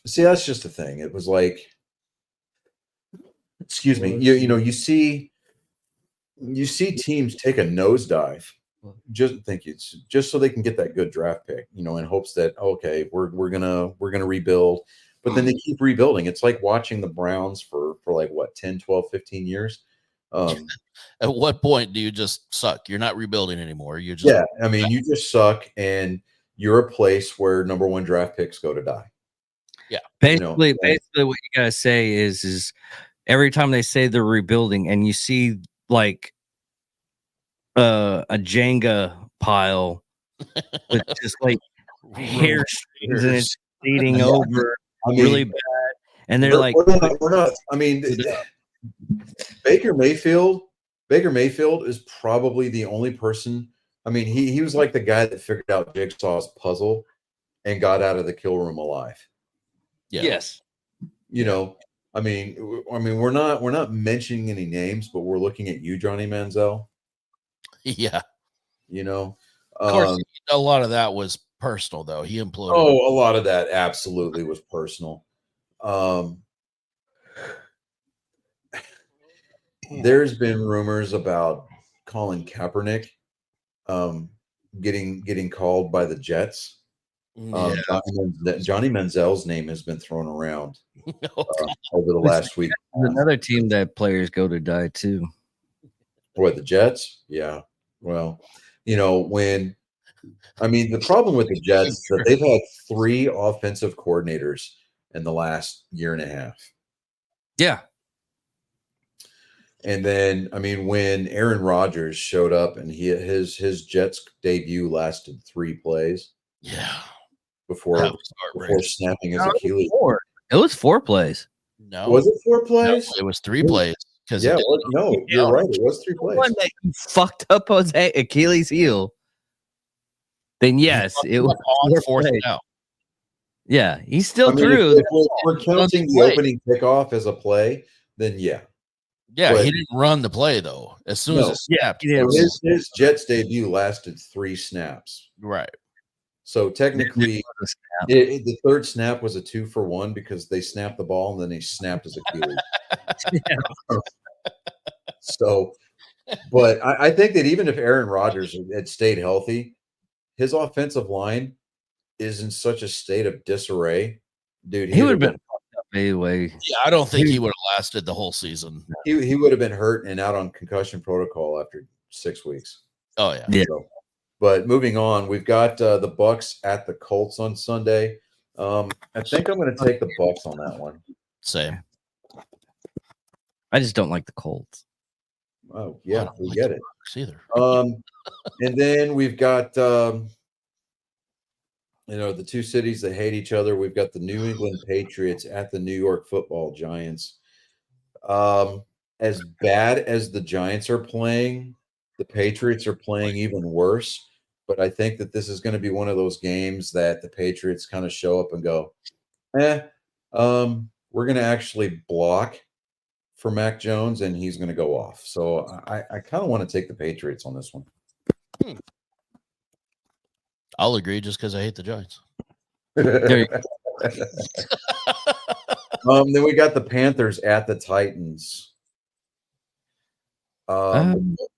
see, that's just the thing. It was like, excuse me, you see teams take a nosedive. Just so they can get that good draft pick, in hopes that okay, we're gonna rebuild, but then they keep rebuilding. It's like watching the Browns for like what 10, 12, 15 years. At what point do you just suck? You're not rebuilding anymore. You just I mean, you just suck, and you're a place where number one draft picks go to die. Basically, and- basically, what you gotta say is every time they say they're rebuilding, and you see like a Jenga pile with just like hair strings and it's leading Yeah. over I mean, really bad, and they're like, we're not. I mean, Baker Mayfield is probably the only person. I mean, he was like the guy that figured out Jigsaw's puzzle and got out of the kill room alive. yes, You know, I mean, we're not mentioning any names, but we're looking at you, Johnny Manziel. Yeah. You know, Of course, a lot of that was personal, though. He imploded. Oh, a lot of that absolutely was personal. There's been rumors about Colin Kaepernick getting called by the Jets. Johnny Manziel's name has been thrown around over the last week. There's another team that players go to die too. What, the Jets? Yeah. Well, the problem with the Jets is that they've had 3 offensive coordinators in the last year and a half. Yeah. And then, when Aaron Rodgers showed up and his Jets debut lasted 3 plays. Yeah. Before snapping his Achilles. It was 4 plays. No. Was it 4 plays? No, it was 3 plays. Yeah, you're right. It was 3 plays. One that he fucked up on Achilles' heel. Then yes, it was on 4th down. Yeah, he still threw. If we're counting the opening kickoff as a play, then yeah. Yeah, he didn't run the play though. As soon as it snapped, his Jets debut lasted 3 snaps. Right. So technically, the 3rd snap was a 2-for-1 because they snapped the ball and then he snapped his Achilles. So, but I think that even if Aaron Rodgers had stayed healthy, his offensive line is in such a state of disarray, dude. He would have been fucked up anyway. Yeah, I don't think he would have lasted the whole season. He would have been hurt and out on concussion protocol after 6 weeks. Oh yeah. So, but moving on, we've got the Bucks at the Colts on Sunday. I think I'm going to take the Bucks on that one. Same. I just don't like the Colts. Oh yeah, we get it. Either. And then we've got the 2 cities that hate each other. We've got the New England Patriots at the New York Football Giants. As bad as the Giants are playing, the Patriots are playing even worse. But I think that this is going to be one of those games that the Patriots kind of show up and go, we're going to actually block for Mac Jones and he's going to go off. So I kind of want to take the Patriots on this one. I'll agree just because I hate the Giants. Then we got the Panthers at the Titans.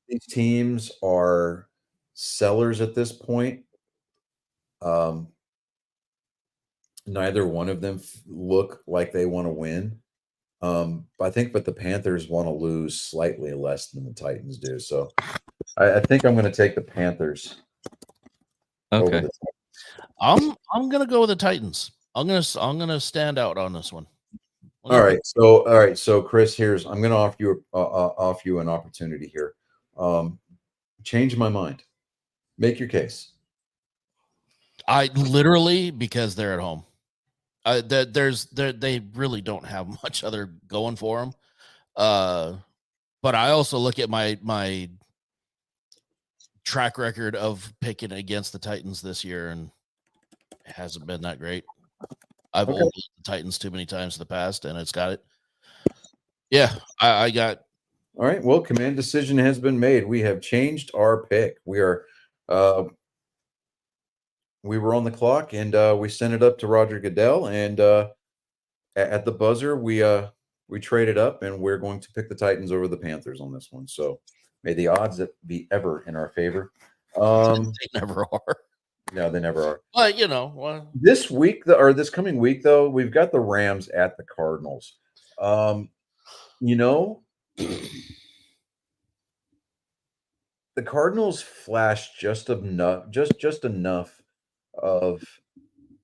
These teams are sellers at this point. Neither one of them look like they want to win. I think, but the Panthers want to lose slightly less than the Titans do. So I think I'm going to take the Panthers. Okay. I'm gonna go with the Titans. I'm gonna stand out on this one. All right. So Chris, I'm going to offer you an opportunity here. Change my mind. Make your case. I literally, because they're at home. They really don't have much other going for them. But I also look at my track record of picking against the Titans this year, and it hasn't been that great. I've overlooked the Titans too many times in the past, and it's got it. Yeah, I got. All right. Well, command decision has been made. We have changed our pick. We are. We were on the clock, and we sent it up to Roger Goodell, and at the buzzer, we traded up, and we're going to pick the Titans over the Panthers on this one. So may the odds be ever in our favor. They never are. No, they never are. But this coming week, though, we've got the Rams at the Cardinals. The Cardinals flashed just enough of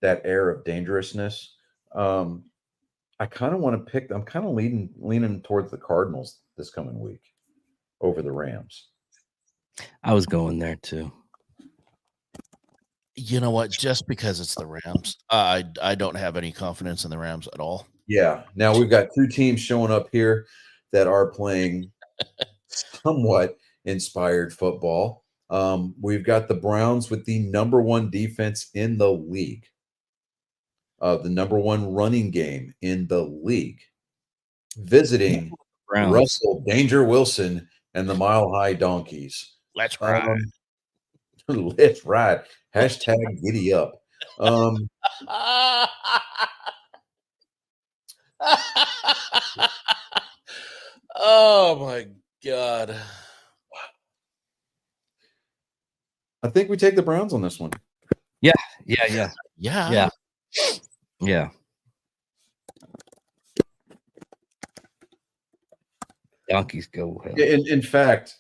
that air of dangerousness I kind of want to pick. I'm kind of leaning towards the Cardinals this coming week over the Rams. I was going there too. You know what? Just because it's the Rams, I don't have any confidence in the Rams at all. Yeah. Now we've got two teams showing up here that are playing somewhat inspired football. We've got the Browns with the #1 defense in the league, the #1 running game in the league, visiting Browns. Russell Danger Wilson and the Mile High Donkeys. Let's ride. Let's ride. Hashtag giddy up. Oh my God. I think we take the Browns on this one. Yeah. Donkeys go hell. In fact,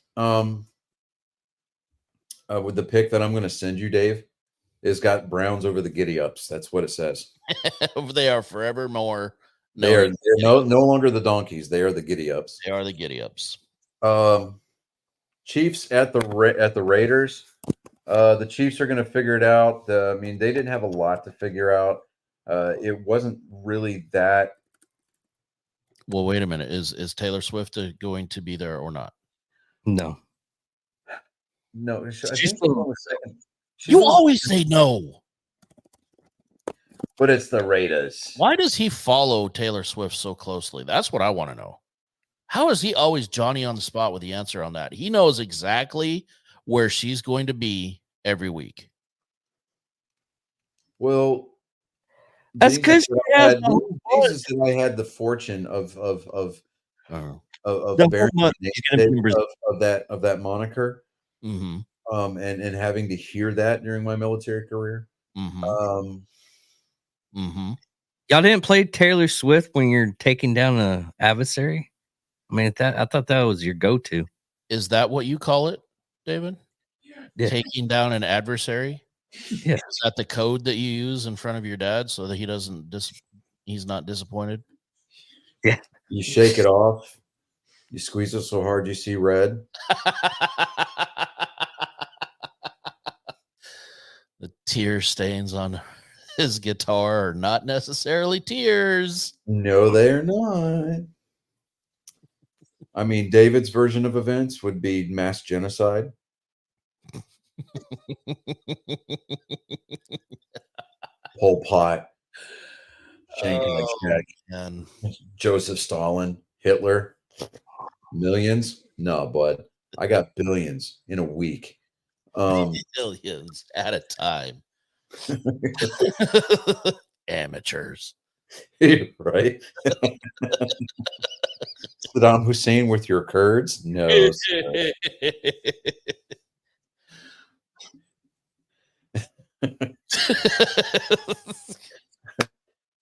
with the pick that I'm going to send you, Dave, is got Browns over the giddy ups. That's what it says. They are forevermore. They're no longer the Donkeys. They are the giddy ups. They are the giddy ups. Chiefs at the Raiders. The Chiefs are going to figure it out. I mean, they didn't have a lot to figure out. It wasn't really that. Well, wait a minute. Is Taylor Swift going to be there or not? No. No, You always say no. But it's the Raiders. Why does he follow Taylor Swift so closely? That's what I want to know. How is he always Johnny on the spot with the answer on that? He knows exactly where she's going to be every week. Well, that's because I had the fortune of bearing of that moniker, and having to hear that during my military career. Y'all didn't play Taylor Swift when you're taking down an adversary? I mean, I thought that was your go-to. Is that what you call it, David? Yeah. Taking down an adversary? Yeah. Is that the code that you use in front of your dad so that he's not disappointed? Yeah. You shake it off. You squeeze it so hard you see red. The tear stains on his guitar are not necessarily tears. No, they're not. I mean, David's version of events would be mass genocide. Pol Pot, Chiang Kai-shek, Joseph Stalin, Hitler, millions. No, bud, I got billions in a week. Billions at a time. Amateurs. Right? Saddam Hussein with your Kurds? No.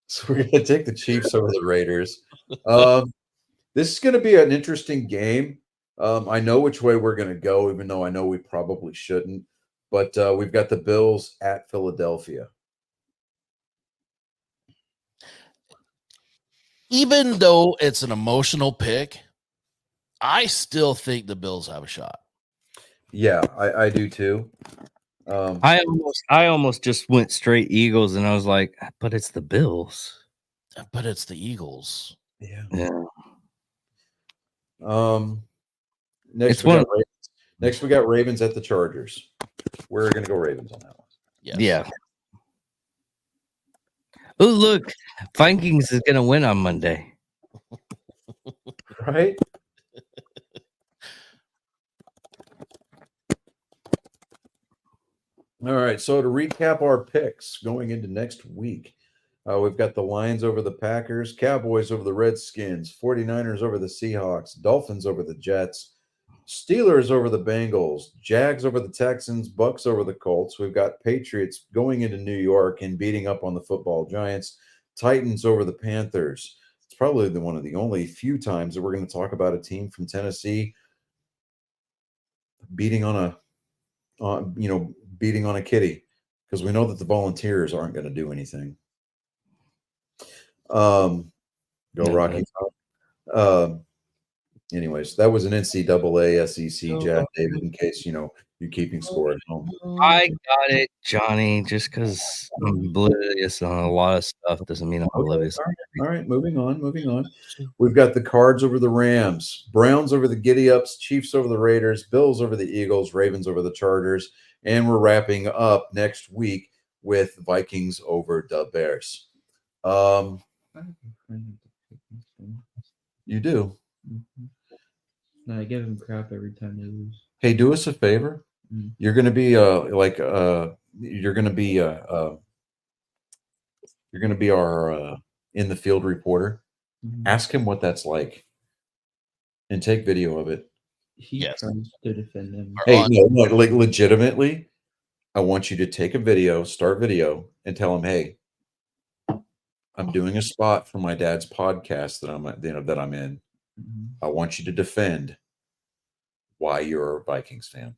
So we're going to take the Chiefs over the Raiders. This is going to be an interesting game. I know which way we're going to go, even though I know we probably shouldn't. But we've got the Bills at Philadelphia. Even though it's an emotional pick, I still think the Bills have a shot. Yeah, I do too. I almost just went straight Eagles, and I was like, but it's the Bills. But it's the Eagles. Yeah. Next we got Ravens at the Chargers. We're going to go Ravens on that one. Yes. Yeah. Oh, look, Vikings is going to win on Monday. Right? All right. So to recap our picks going into next week, we've got the Lions over the Packers, Cowboys over the Redskins, 49ers over the Seahawks, Dolphins over the Jets, Steelers over the Bengals, Jags over the Texans, Bucks over the Colts. We've got Patriots going into New York and beating up on the football Giants, Titans over the Panthers. It's probably one of the only few times that we're going to talk about a team from Tennessee beating on a kitty, because we know that the Volunteers aren't going to do anything. Go Yeah, Rocky Top. Anyways, that was an NCAA SEC Jack David, in case you're keeping score at home. I got it, Johnny. Just because I'm oblivious on a lot of stuff doesn't mean I'm oblivious. All right, moving on. We've got the Cards over the Rams, Browns over the Giddy Ups, Chiefs over the Raiders, Bills over the Eagles, Ravens over the Chargers, and we're wrapping up next week with Vikings over the Bears. You do. No, I give him crap every time they lose. Hey, do us a favor. Mm. You're going to be our in the field reporter. Mhm. Ask him what that's like, and take video of it. He Yes. tries to defend him. Hey, no, like legitimately, I want you to take a video, start video, and tell him, "Hey, I'm doing a spot for my dad's podcast that I'm in. Mhm. I want you to defend why you're a Vikings fan."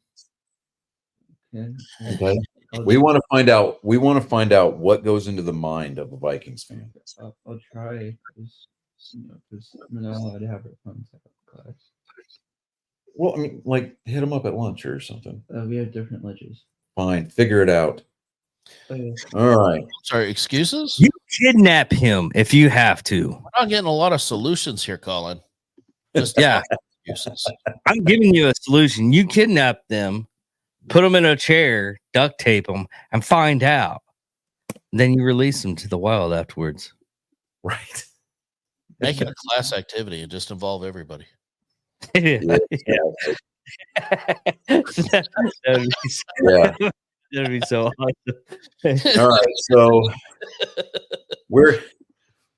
Okay. Okay. I'll We want to find out. We want to find out what goes into the mind of a Vikings fan. I'll try. Because I'm not allowed to have our phones out of class. Well, I mean, like hit him up at lunch or something. We have different ledges. Fine, figure it out. Okay. All right. Sorry, excuses? You kidnap him if you have to. We're not getting a lot of solutions here, Colin. Just Yeah, excuses. I'm giving you a solution. You kidnap them, put them in a chair, duct tape them, and find out. Then you release them to the wild afterwards. Right. Make it a class activity and just involve everybody. Yeah. That'd be so awesome. All right. So we're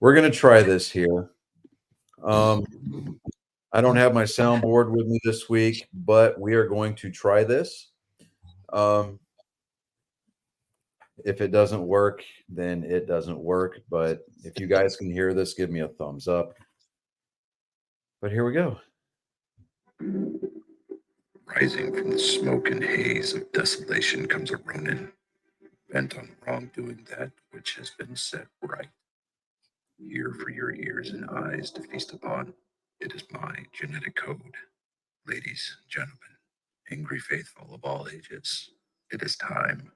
gonna try this here. I don't have my soundboard with me this week, but we are going to try this. If it doesn't work, then it doesn't work. But if you guys can hear this, give me a thumbs up. But here we go. Rising from the smoke and haze of desolation comes a Ronin, bent on wrongdoing that which has been set right. Here for your ears and eyes to feast upon, it is my genetic code. Ladies and gentlemen, angry faithful of all ages, it is time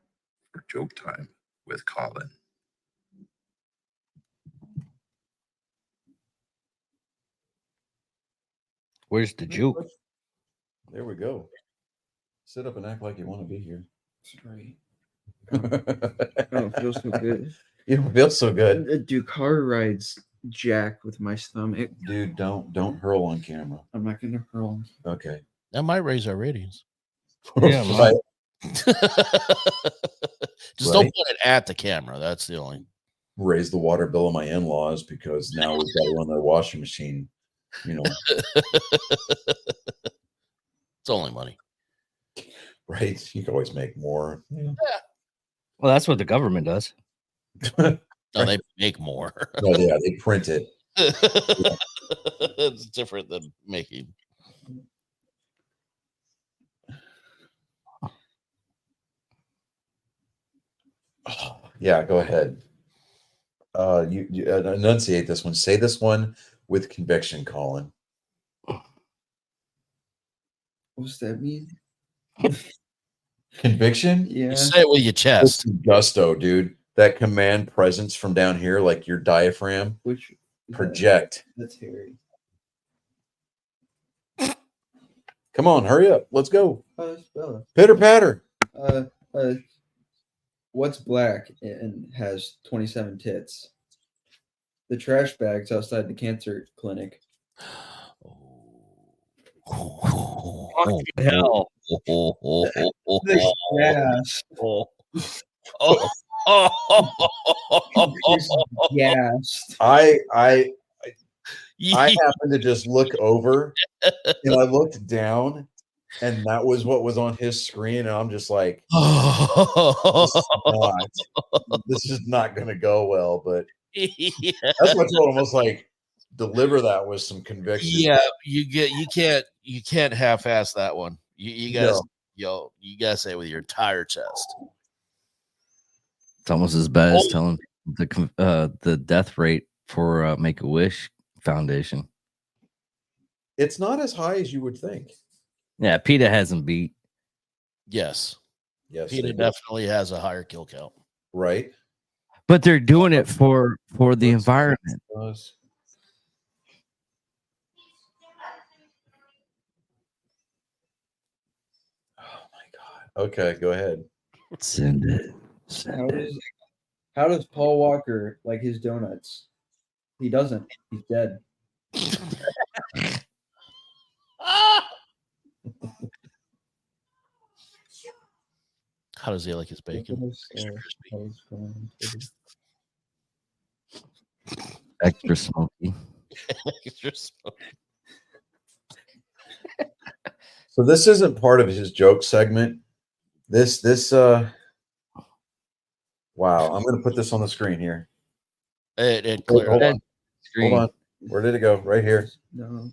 for Joke Time with Colin. Where's the joke? There we go. Sit up and act like you want to be here. Sorry. You I don't feel so good. don't feel so good. Do car rides jack with my stomach. Dude, don't hurl on camera. I'm not gonna hurl. Okay. That might raise our ratings. Yeah, Right. Just Right. don't put it at the camera. That's the only. Raise the water bill of my in-laws because now we've got to run their washing machine. It's only money. Right? You can always make more. Well, that's what the government does. No, they make more. Well, yeah, they print it. It's different than making. Yeah, go ahead. You enunciate this one. Say this one with conviction, Colin. What's that mean? Conviction? Yeah. You say it with your chest. Gusto, dude. That command presence from down here, like your diaphragm, Which project. That's hairy. Come on, hurry up. Let's go. That's Bella. Pitter patter. What's black and has 27 tits? The trash bags outside the cancer clinic. Hell. Yes. Yes. I happened to just look over and I looked down and that was what was on his screen. And I'm just like, this is not going to go well. But that's what I told him. I was like, deliver that with some conviction. Yeah, you can't half-ass that one. You guys, you gotta say it with your entire chest. It's almost as bad as telling the death rate for Make a Wish Foundation. It's not as high as you would think. Yeah, PETA hasn't beat. Yes. Yes, PETA they do. definitely has a higher kill count. Right. But they're doing it for the Let's- environment. let's- Oh my God. Okay, go ahead. Send it. How does Paul Walker like his donuts? He doesn't. He's dead. How does he like his bacon? Extra smoky. So this isn't part of his joke segment. Wow, I'm gonna put this on the screen here. It Hold clearly. on. Hold on. Where did it go? Right here. No.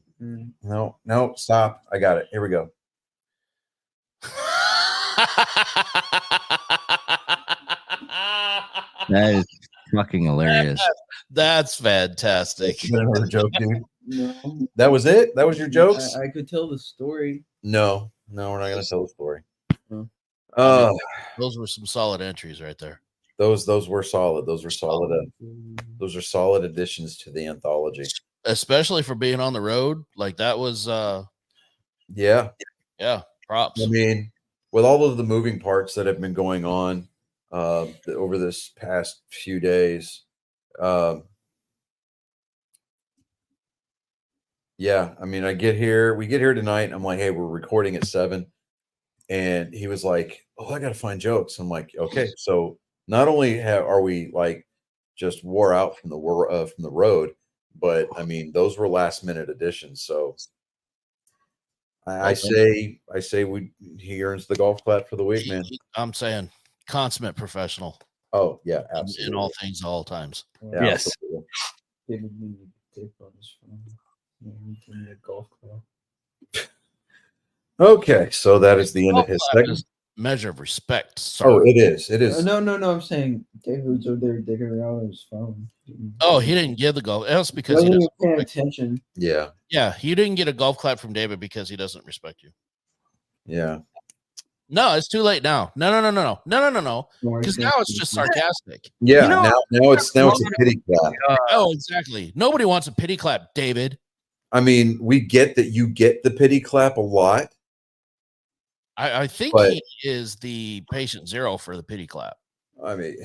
No, stop. I got it. Here we go. That is fucking hilarious. That's fantastic. Is that another joke, dude? No. That was it? That was your jokes? I could tell the story. No, we're not gonna tell the story. No. Those were some solid entries right there. Those were solid. Those were solid. Those are solid additions to the anthology. Especially for being on the road. Like that was Yeah. props. I mean, with all of the moving parts that have been going on over this past few days, yeah, I mean, we get here tonight. I'm like, hey, we're recording at 7, and he was like, oh, I got to find jokes. I'm like, okay, so not only are we like just wore out from the road, but I mean, those were last minute additions. So I say he earns the golf clap for the week, man. I'm saying consummate professional Oh yeah, absolutely. in all things, all times. Yeah, Yes. absolutely. David needed tape on his phone. Yeah, he gave me a golf club. Okay, so that is the end of his Golf clap segment. is measure of respect. Oh, Sorry. it is. It is. No. I'm saying David's over there digging around on his phone. Oh, he didn't give the golf. That's He because he wasn't doesn't. even paying attention. Yeah. Yeah, you didn't get a golf clap from David because he doesn't respect you. Yeah. No, it's too late now. No. No, Because now it's just sarcastic. Yeah. You know, now it's a pity clap. Oh, exactly. Nobody wants a pity clap, David. I mean, we get that you get the pity clap a lot. I think But- he is the patient zero for the pity clap. I mean,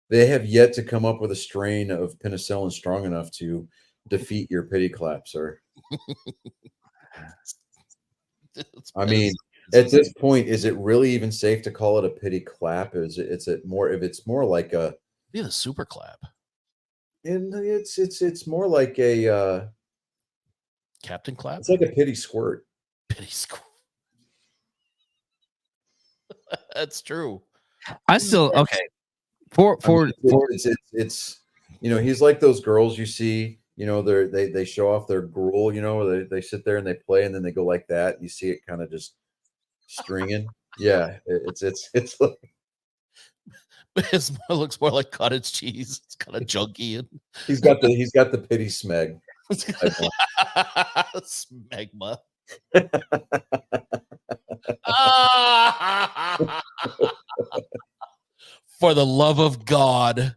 they have yet to come up with a strain of penicillin strong enough to defeat your pity clap, sir. I mean, at this point, is it really even safe to call it a pity clap? It's more like a, be the super clap. and it's more like a Captain clap. it's like a pity squirt. Pity squad. That's true. I still okay. For It's he's like those girls you see, they show off their gruel, they sit there and they play and then they go like that. You see it kind of just stringing. Yeah, it's like, It looks more like cottage cheese. It's kind of junky and he's got the pity smeg. smegma. For the love of God,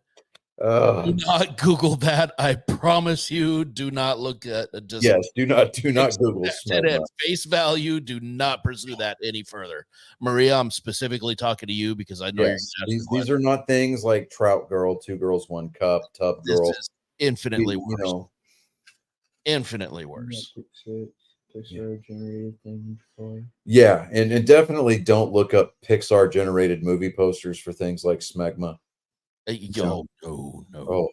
do not Google that. I promise you. Do not look at just Yes, do not Google at smegma. face value. Do not pursue that any further. Maria, I'm specifically talking to you because I know Yes, you're these are not things like trout girl, 2 girls, 1 cup, tub this girl. is infinitely You worse. know, Infinitely worse. Pixar generated thing before. yeah, and definitely don't look up Pixar generated movie posters for things like smegma. No. Oh,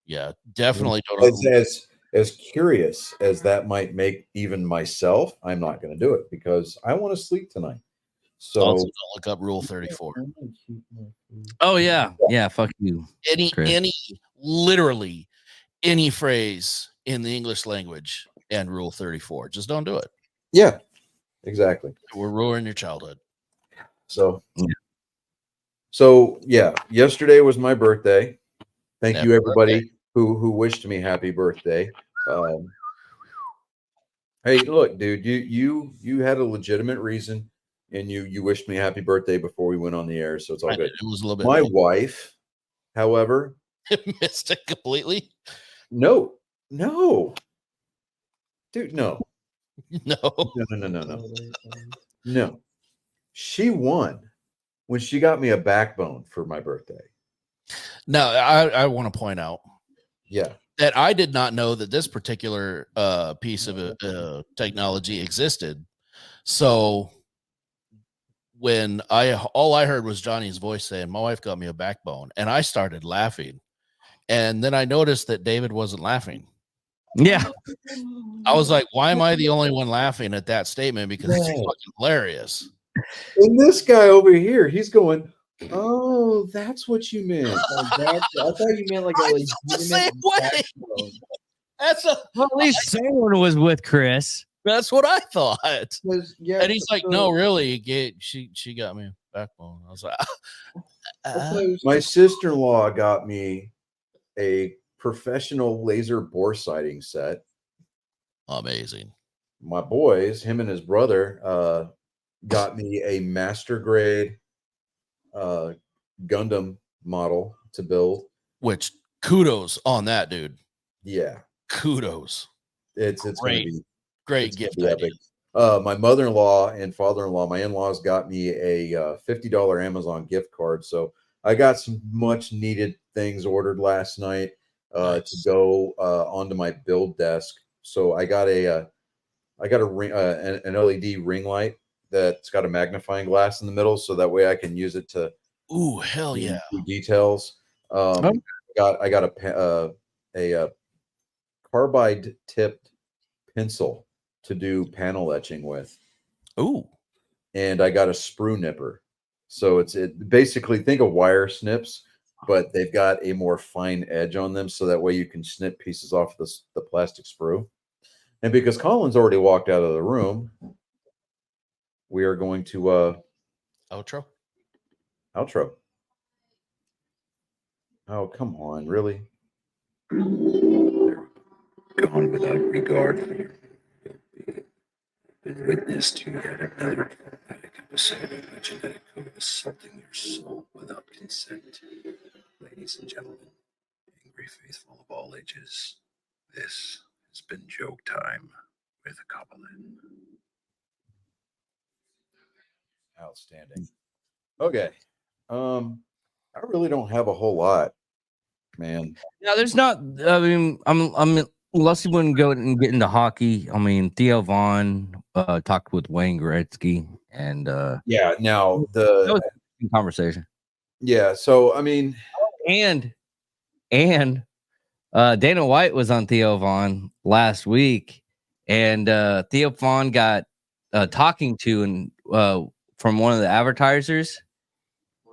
Yeah, definitely don't. as curious as that might make even myself, I'm not going to do it because I want to sleep tonight. So Also, don't look up Rule 34. oh yeah. Fuck you. Chris. Literally any phrase in the English language and Rule 34. Just don't do it. yeah, exactly. We're ruining your childhood. So Yeah. So yeah, yesterday was my birthday. Thank Happy you everybody who wished me happy birthday. Hey, look, dude, you had a legitimate reason, and you wished me happy birthday before we went on the air, so it's all I good. did. It was a little bit. My wife, however, missed it completely. no, dude, No. no. She won when she got me a backbone for my birthday. Now, I want to point out Yeah. that I did not know that this particular piece of technology existed. So when all I heard was Johnny's voice saying, "My wife got me a backbone," and I started laughing, and then I noticed that David wasn't laughing. Yeah. I was like, "Why am I the only one laughing at that statement? Because it's fucking hilarious." And this guy over here, he's going, "Oh, that's what you meant." I thought you meant like a I felt the same way. That's Well, at least someone was with Chris. that's what I thought. Yeah, And he's like, "No, really, she got me a backbone." I was like, My sister-in-law got me a professional laser bore sighting set. amazing. My boys, him and his brother, got me a master grade Gundam model to build. Which kudos on that, dude. Yeah, Kudos. it's gonna Great. be Great it's gonna gift be idea. epic. My mother-in-law and father-in-law, my in-laws got me a $50 Amazon gift card. So I got some much needed things ordered last night to Nice. go onto my build desk. So I got a ring, an LED ring light that's got a magnifying glass in the middle, so that way I can use it to Ooh, hell yeah. do details. I got a carbide tipped pencil to do panel etching with, Ooh. and I got a sprue nipper. So it basically, think of wire snips, but they've got a more fine edge on them, so that way you can snip pieces off the plastic sprue. And because Colin's already walked out of the room, we are going to Outro. outro. Oh, come on, really? Gone without regard for your been witness to yet another traumatic episode of a genetic code assaulting your soul without consent. Ladies and gentlemen, angry faithful of all ages, this has been Joke Time with Goblin. Outstanding. Okay. I really don't have a whole lot, man. No, there's not. I mean, I'm unless you wouldn't go and get into hockey. I mean, Theo Vaughn talked with Wayne Gretzky, and Yeah. Now that was a conversation. yeah. So I mean, And Dana White was on Theo Vaughn last week, and Theo Vaughn got talking to and from one of the advertisers,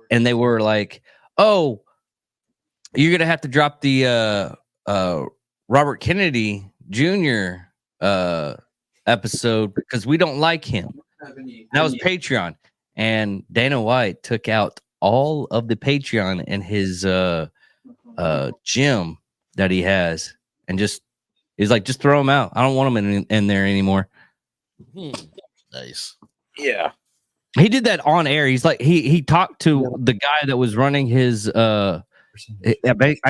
and they were like, "Oh, you're gonna have to drop the Robert Kennedy Jr. Episode because we don't like him." That was Patreon, and Dana White took out all of the Patreon in his gym that he has, and he's like, just throw them out. I don't want them in there anymore. Nice. yeah. He did that on air. He's like, he talked to the guy that was running his I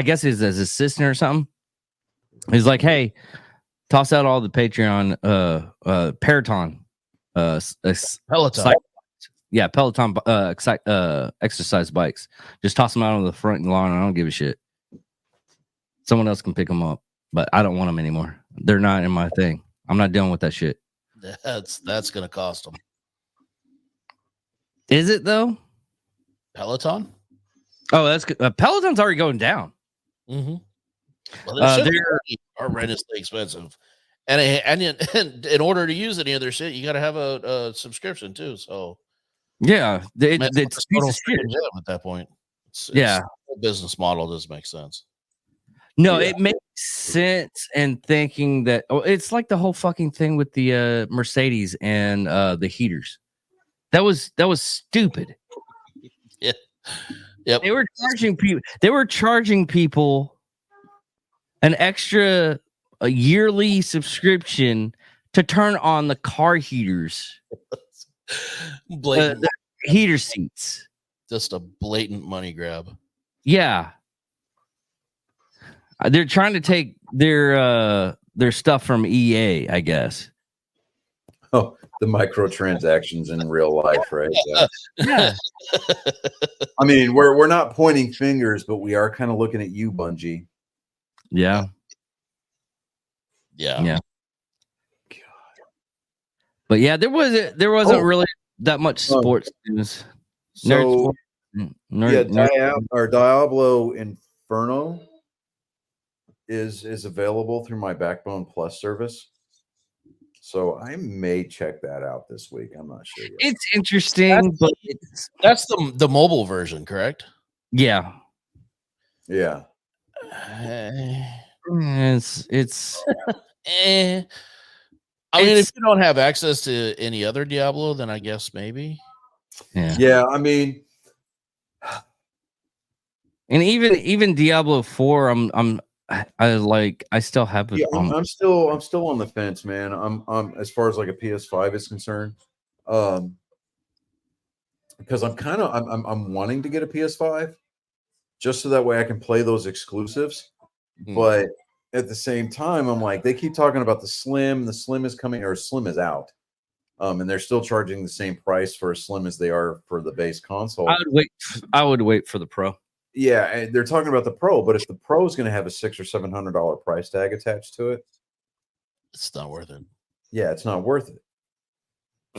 guess his assistant or something. He's like, hey, toss out all the Patreon Peloton Peloton. Peloton exercise bikes. Just toss them out on the front lawn. I don't give a shit. Someone else can pick them up, but I don't want them anymore. They're not in my thing. I'm not dealing with that shit. That's gonna cost them. Is it though? Peloton. Oh, that's good. Peloton's already going down. Mm-hmm. Well, They're they're horrendously expensive, and in order to use any of their shit, you got to have a subscription too. So yeah, it's total piece of shit. at that point. Yeah. The business model does make sense. No, Yeah. it makes sense. And thinking that it's like the whole fucking thing with the Mercedes and the heaters. That was stupid. Yeah. Yep. They were charging people. an extra a yearly subscription to turn on the car heaters, Blatant, the heater seats. just a blatant money grab. Yeah. They're trying to take their stuff from EA, I guess. Oh, the microtransactions in real life, right? Yeah. Yeah. I mean, we're not pointing fingers, but we are kind of looking at you, Bungie. Yeah. Yeah. Yeah. But yeah, there wasn't really that much sports news. So Nerd. Diablo Inferno is available through my Backbone Plus service. So I may check that out this week. I'm not sure yet. It's interesting, but That's the mobile version, correct? yeah. Yeah. It's I mean, if It's- you don't have access to any other Diablo, then I guess maybe. yeah. Yeah, I mean, And even Diablo 4, I still have it yeah, on. I'm still on the fence, man. I'm as far as like a PS5 is concerned. Because I'm wanting to get a PS5 just so that way I can play those exclusives. But at the same time, I'm like, they keep talking about the Slim. The Slim is coming, or Slim is out. And they're still charging the same price for a Slim as they are for the base console. I would wait for the Pro. Yeah, and they're talking about the Pro, but if the Pro is going to have a $600 or $700 price tag attached to it, It's not worth it. yeah, it's not worth it.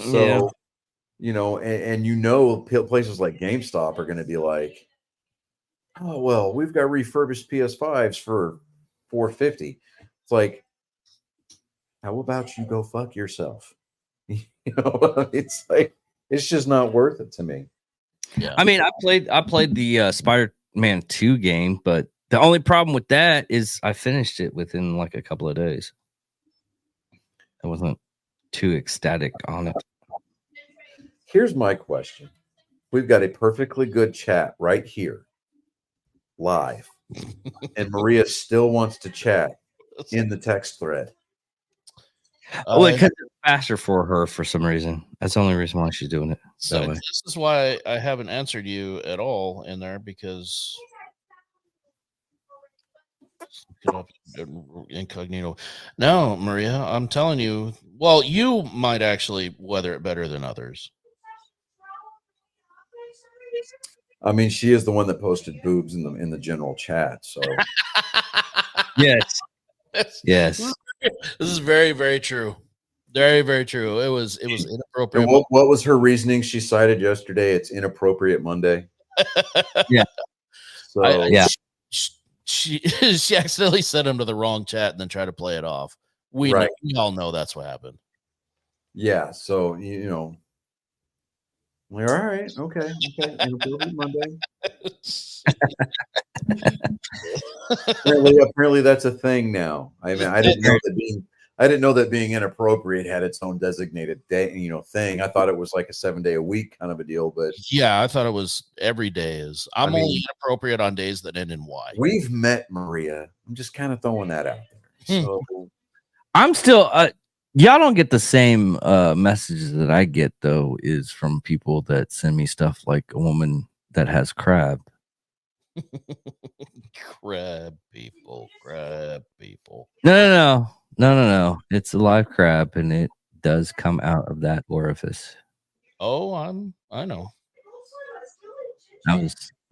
So, Yeah. you know, and places like GameStop are going to be like, oh well, we've got refurbished PS5s for $450. It's like, how about you go fuck yourself? You know, it's like it's just not worth it to me. Yeah. I mean, I played the Spider-Man 2 game, but the only problem with that is I finished it within like a couple of days. I wasn't too ecstatic on it. Here's my question. We've got a perfectly good chat right here, live. And Maria still wants to chat in the text thread. Well, because it's faster for her for some reason. That's the only reason why she's doing it. So that way. this is why I haven't answered you at all in there, because get up incognito. No, Maria, I'm telling you. Well, you might actually weather it better than others. I mean, she is the one that posted boobs in the general chat. So Yes. Yes. This is very, very true. Very, very true. It was inappropriate. and what was her reasoning she cited yesterday? It's inappropriate Monday. Yeah. So Yeah. She accidentally sent him to the wrong chat and then tried to play it off. We all know that's what happened. yeah. So you know, we're all right. Okay. Inappropriate Monday. apparently that's a thing now. I mean, I didn't know that being inappropriate had its own designated day, thing. I thought it was like a 7-day a week kind of a deal, but yeah, I thought it was every day is. I'm only inappropriate on days that end in Y. We've met, Maria. I'm just kind of throwing that out there. So I'm still y'all don't get the same messages that I get though, is from people that send me stuff like a woman that has crab. Crab people. No. It's a live crab and it does come out of that orifice. Oh, I know. I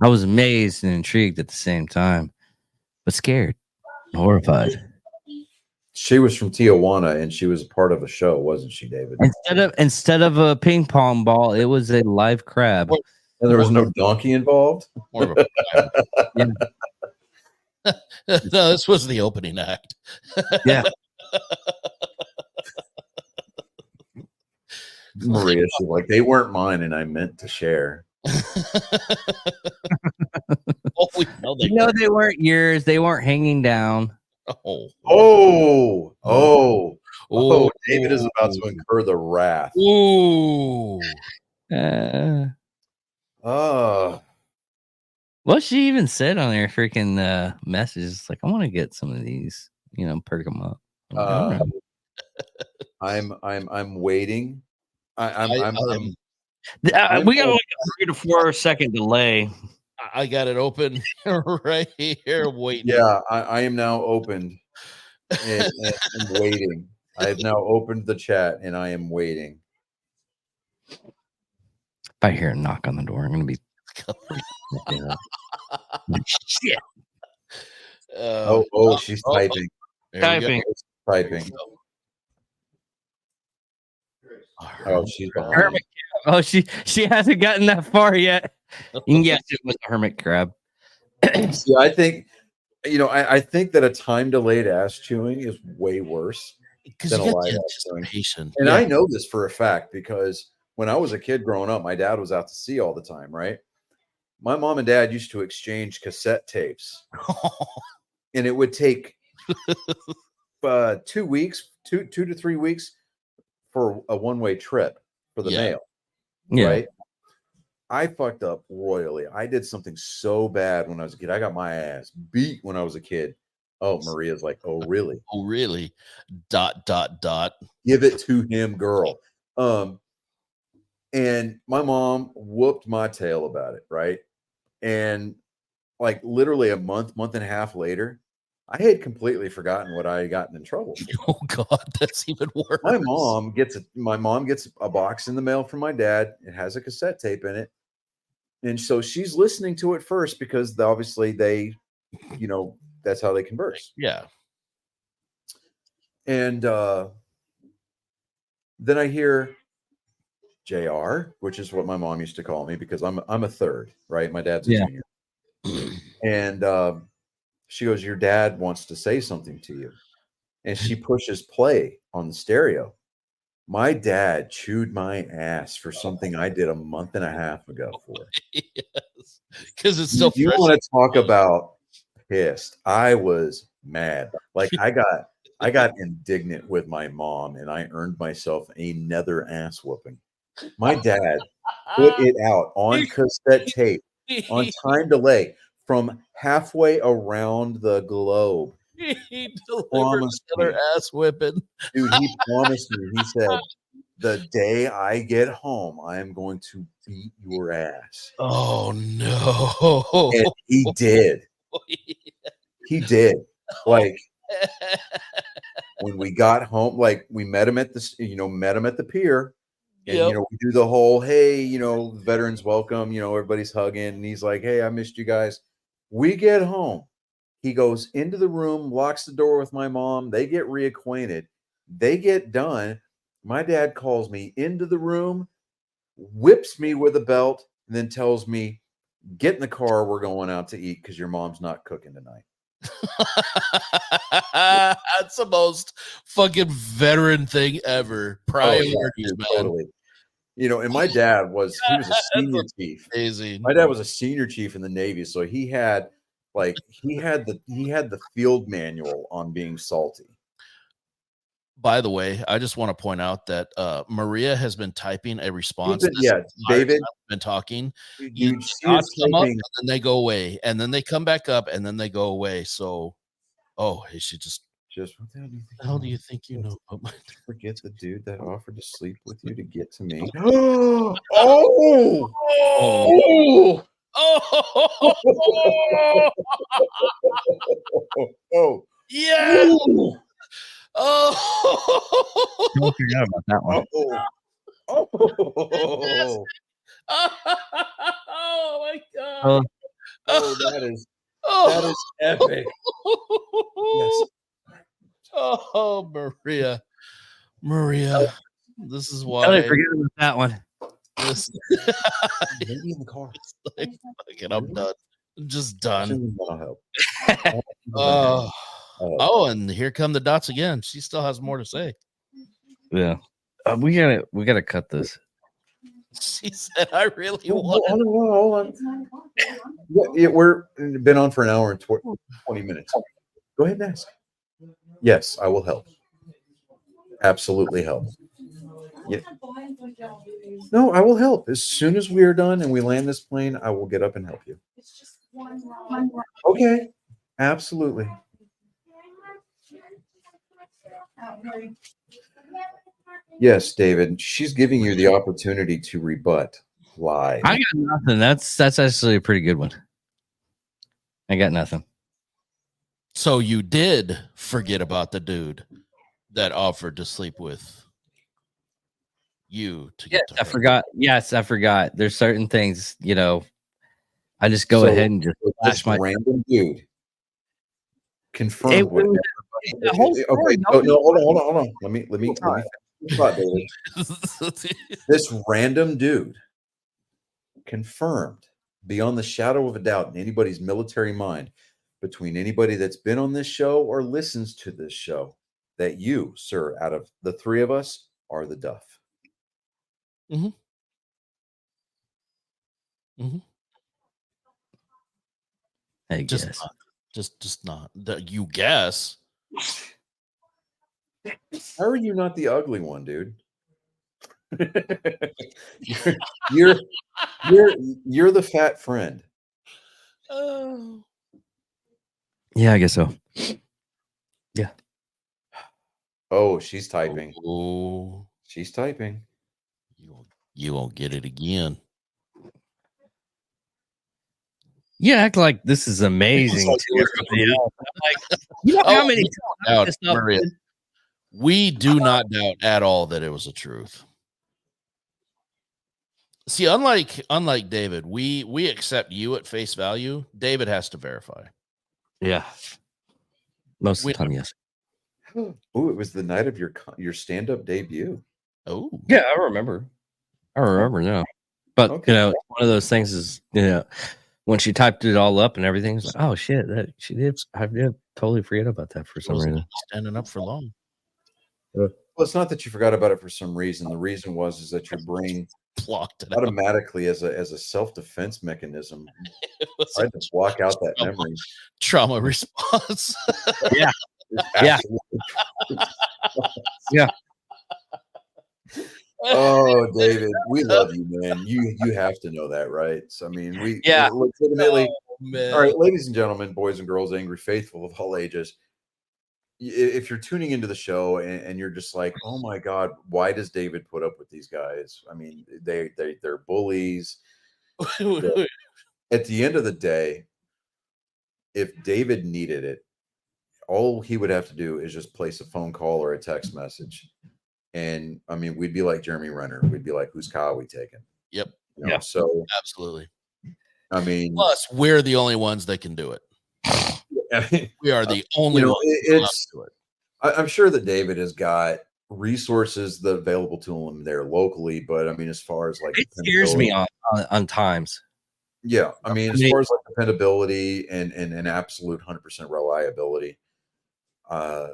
was amazed and intrigued at the same time, but scared, horrified. she was from Tijuana and she was a part of a show, wasn't she, David? Instead of a ping pong ball, it was a live crab. And there was no donkey involved. More of a no, this was the opening act. Yeah. Maria, she's like, they weren't mine and I meant to share. We know they No, they weren't yours. They weren't hanging down. Oh, David is about to incur the wrath. Ooh. Oh, Well, she even said on her freaking messages, like, I want to get some of these, perk them up. I'm like, all right. I'm waiting. I'm We got like a 3 to 4 second delay. I got it open right here waiting. yeah, I am now opened and waiting. I have now opened the chat and I am waiting. If I hear a knock on the door, I'm gonna be shit. She's typing. Typing. Typing. Oh, she's behind. Hermit crab. Oh, she hasn't gotten that far yet. You can guess it was a hermit crab. See, I think I think that a time delayed ass chewing is way worse Because than you a get live the ass chewing. anticipation. And Yeah. I know this for a fact because when I was a kid growing up, my dad was out to sea all the time, right? My mom and dad used to exchange cassette tapes, and it would take 2 weeks, two to 3 weeks for a one-way trip for the Yeah. mail, Yeah. right? I fucked up royally. I did something so bad when I was a kid. I got my ass beat when I was a kid. Oh, Maria's like, oh, really? Oh, really? ... Give it to him, girl. And my mom whooped my tail about it, right? And like literally a month and a half later, I had completely forgotten what I had gotten in trouble for. Oh God, that's even worse. My mom gets a box in the mail from my dad. It has a cassette tape in it. And so she's listening to it first because obviously they, that's how they converse. Yeah. And then I hear JR, which is what my mom used to call me because I'm a third, right? My dad's a junior. And she goes, your dad wants to say something to you. And she pushes play on the stereo. My dad chewed my ass for something I did a month and a half ago for. Yes. Because it's still You fresh. want to talk about pissed? I was mad. Like I got indignant with my mom and I earned myself another ass whooping. My dad put it out on cassette tape on time delay from halfway around the globe. He delivered Promised another me. ass whipping. Dude, he promised me. He said, the day I get home, I am going to beat your ass. Oh no. And he did. He did. Like when we got home, like we met him at the pier. And Yep. we do the whole, hey, veterans welcome, everybody's hugging, and he's like, hey, I missed you guys. We get home. He goes into the room, locks the door with my mom. They get reacquainted. They get done. My dad calls me into the room, whips me with a belt, and then tells me, get in the car. We're going out to eat because your mom's not cooking tonight. That's the most fucking veteran thing ever. Priorities, dude, man. totally. And my dad he was a senior chief. Amazing. My dad was a senior chief in the Navy, so he had the field manual on being salty. By the way, I just want to point out that Maria has been typing a response. David been talking. Dude, she Dots is come up typing. and then they go away, and then they come back up, and then they go away. So, is she just What the hell do you think? how do you think you know? Forget the dude that offered to sleep with you to get to me. Oh! Oh! Yeah. Oh. Don't forget about that one. Oh! Oh my God. Oh, that is Oh. epic. Yes. Oh, Maria, this is I why. forget about that one. This, Maybe in the car. like, fucking, I'm done. I'm just done. That'll help. Oh, and here come the dots again. She still has more to say. Yeah. We gotta cut this. She said, "I really Hold want." on. Yeah, we're been on for an hour and 20 minutes. Go ahead and ask. Yes, I will help. Absolutely help. Yeah. No, I will help. As soon as we are done and we land this plane, I will get up and help you. Okay, absolutely. Yes, David. She's giving you the opportunity to rebut live. I got nothing. That's actually a pretty good one. I got nothing. So you did forget about the dude that offered to sleep with you to Yes, get to I her. forgot. Yes, I forgot. There's certain things, I just go So, ahead and just this flash my. random dude confirmed It what was the whole okay. story. No, hold on. Let me finish the thought, David. This random dude confirmed beyond the shadow of a doubt in anybody's military mind, between anybody that's been on this show or listens to this show, that you, sir, out of the three of us, are the Duff. I Just guess. not. Just not. You guess. How are you not the ugly one, dude? you're the fat friend. Oh. Yeah, I guess so. Oh, she's typing. Oh, She's typing. you won't get it again. You act like this is amazing. Like to everybody else. I'm like, how many doubt, this stuff- Maria. We do not doubt at all that it was the truth. See, unlike David, we accept you at face value. David has to verify. Yeah. Most of We the time, yes. Oh, it was the night of your stand-up debut. Oh, Yeah, I remember now. But Okay. one of those things is when she typed it all up and everything, it's like, oh shit, that she did. I did totally forget about that for some wasn't reason. standing up for long. Well, it's not that you forgot about it for some reason. The reason is that your brain Blocked it out. automatically, as a self-defense mechanism, tried to block out that memory. Trauma response. Yeah. Yeah. Yeah. Oh, David, we love you, man. You have to know that, right? So, I mean, we Yeah. legitimately. Oh, man. All right, ladies and gentlemen, boys and girls, angry faithful of all ages. If you're tuning into the show and you're just like, oh my God, why does David put up with these guys? I mean, they're bullies. At the end of the day, if David needed it, all he would have to do is just place a phone call or a text message. And I mean, we'd be like Jeremy Renner. We'd be like, whose car are we taking? Yep. Yeah. So, Absolutely. I mean, Plus, we're the only ones that can do it. We are the only ones allowed to do it. I'm sure that David has got resources that are available to him there locally, but I mean, as far as like It scares me on times. Yeah, I mean, as far as like dependability and absolute 100% reliability, I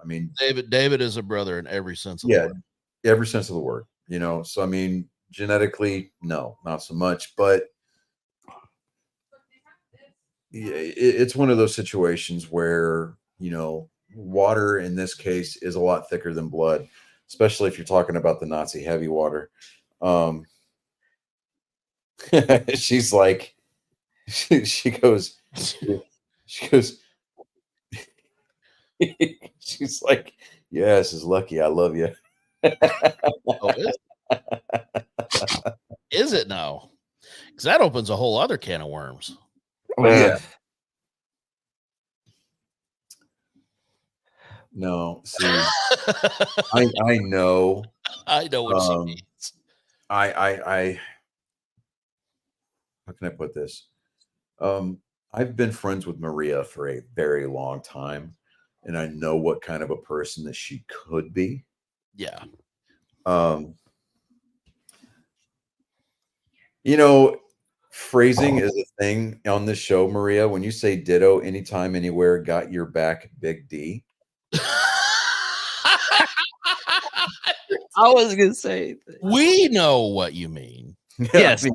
mean, David is a brother in every sense of the word. every sense of the word, So I mean, genetically, no, not so much, but it's one of those situations where water in this case is a lot thicker than blood, especially if you're talking about the Nazi heavy water. She's like, she goes, she's like, yes, is lucky. I love you. Oh, is it now? Because that opens a whole other can of worms. Yeah. No, see, I know. I know what she means. I how can I put this? I've been friends with Maria for a very long time, and I know what kind of a person that she could be. Yeah. Phrasing is a thing on this show, Maria. When you say ditto, anytime, anywhere, got your back, Big D. I was gonna say, We know what you mean, yes,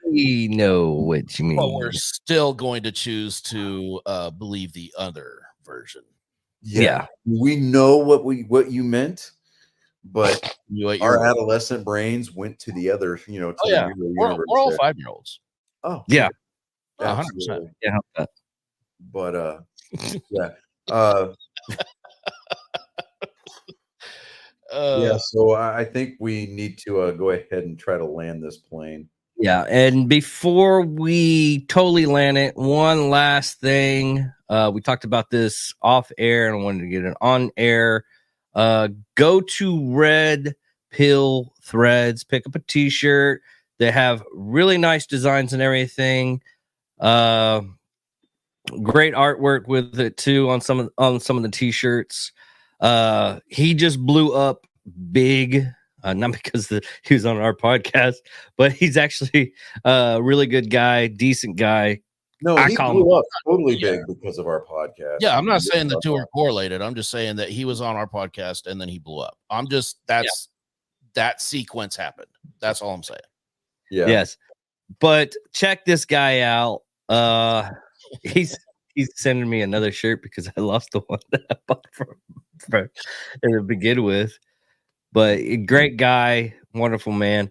we know what you mean. but we're still going to choose to believe the other version. Yeah. We know what you meant, but What our you're, adolescent brains went to the other, to yeah. the We're universe all there. 5-year-olds. Oh, Yeah. Oh, 100%. Absolutely. Yeah. But yeah. Yeah, so I think we need to go ahead and try to land this plane. Yeah, and before we totally land it, one last thing. We talked about this off air, and I wanted to get it on air. Go to Red Pill Threads, pick up a T-shirt. They have really nice designs and everything. Great artwork with it too on some of the T-shirts. He just blew up big. Not because he was on our podcast, but he's actually a really good guy, decent guy. No, I he call blew him- up totally big because of our podcast. Yeah, I'm not saying the two are correlated. I'm just saying that he was on our podcast and then he blew up. That sequence happened. That's all I'm saying. Yeah. Yes, but check this guy out. He's sending me another shirt because I lost the one that I bought from to begin with. But a great guy, wonderful man.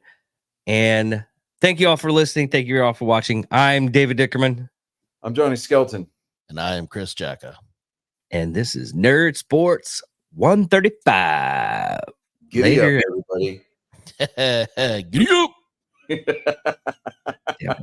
And thank you all for listening. Thank you all for watching. I'm David Dickerman. I'm Johnny Skelton. And I am Chris Jacka. And this is Nerd Sports 135. Giddy Later. up, everybody. Giddy up. Yeah.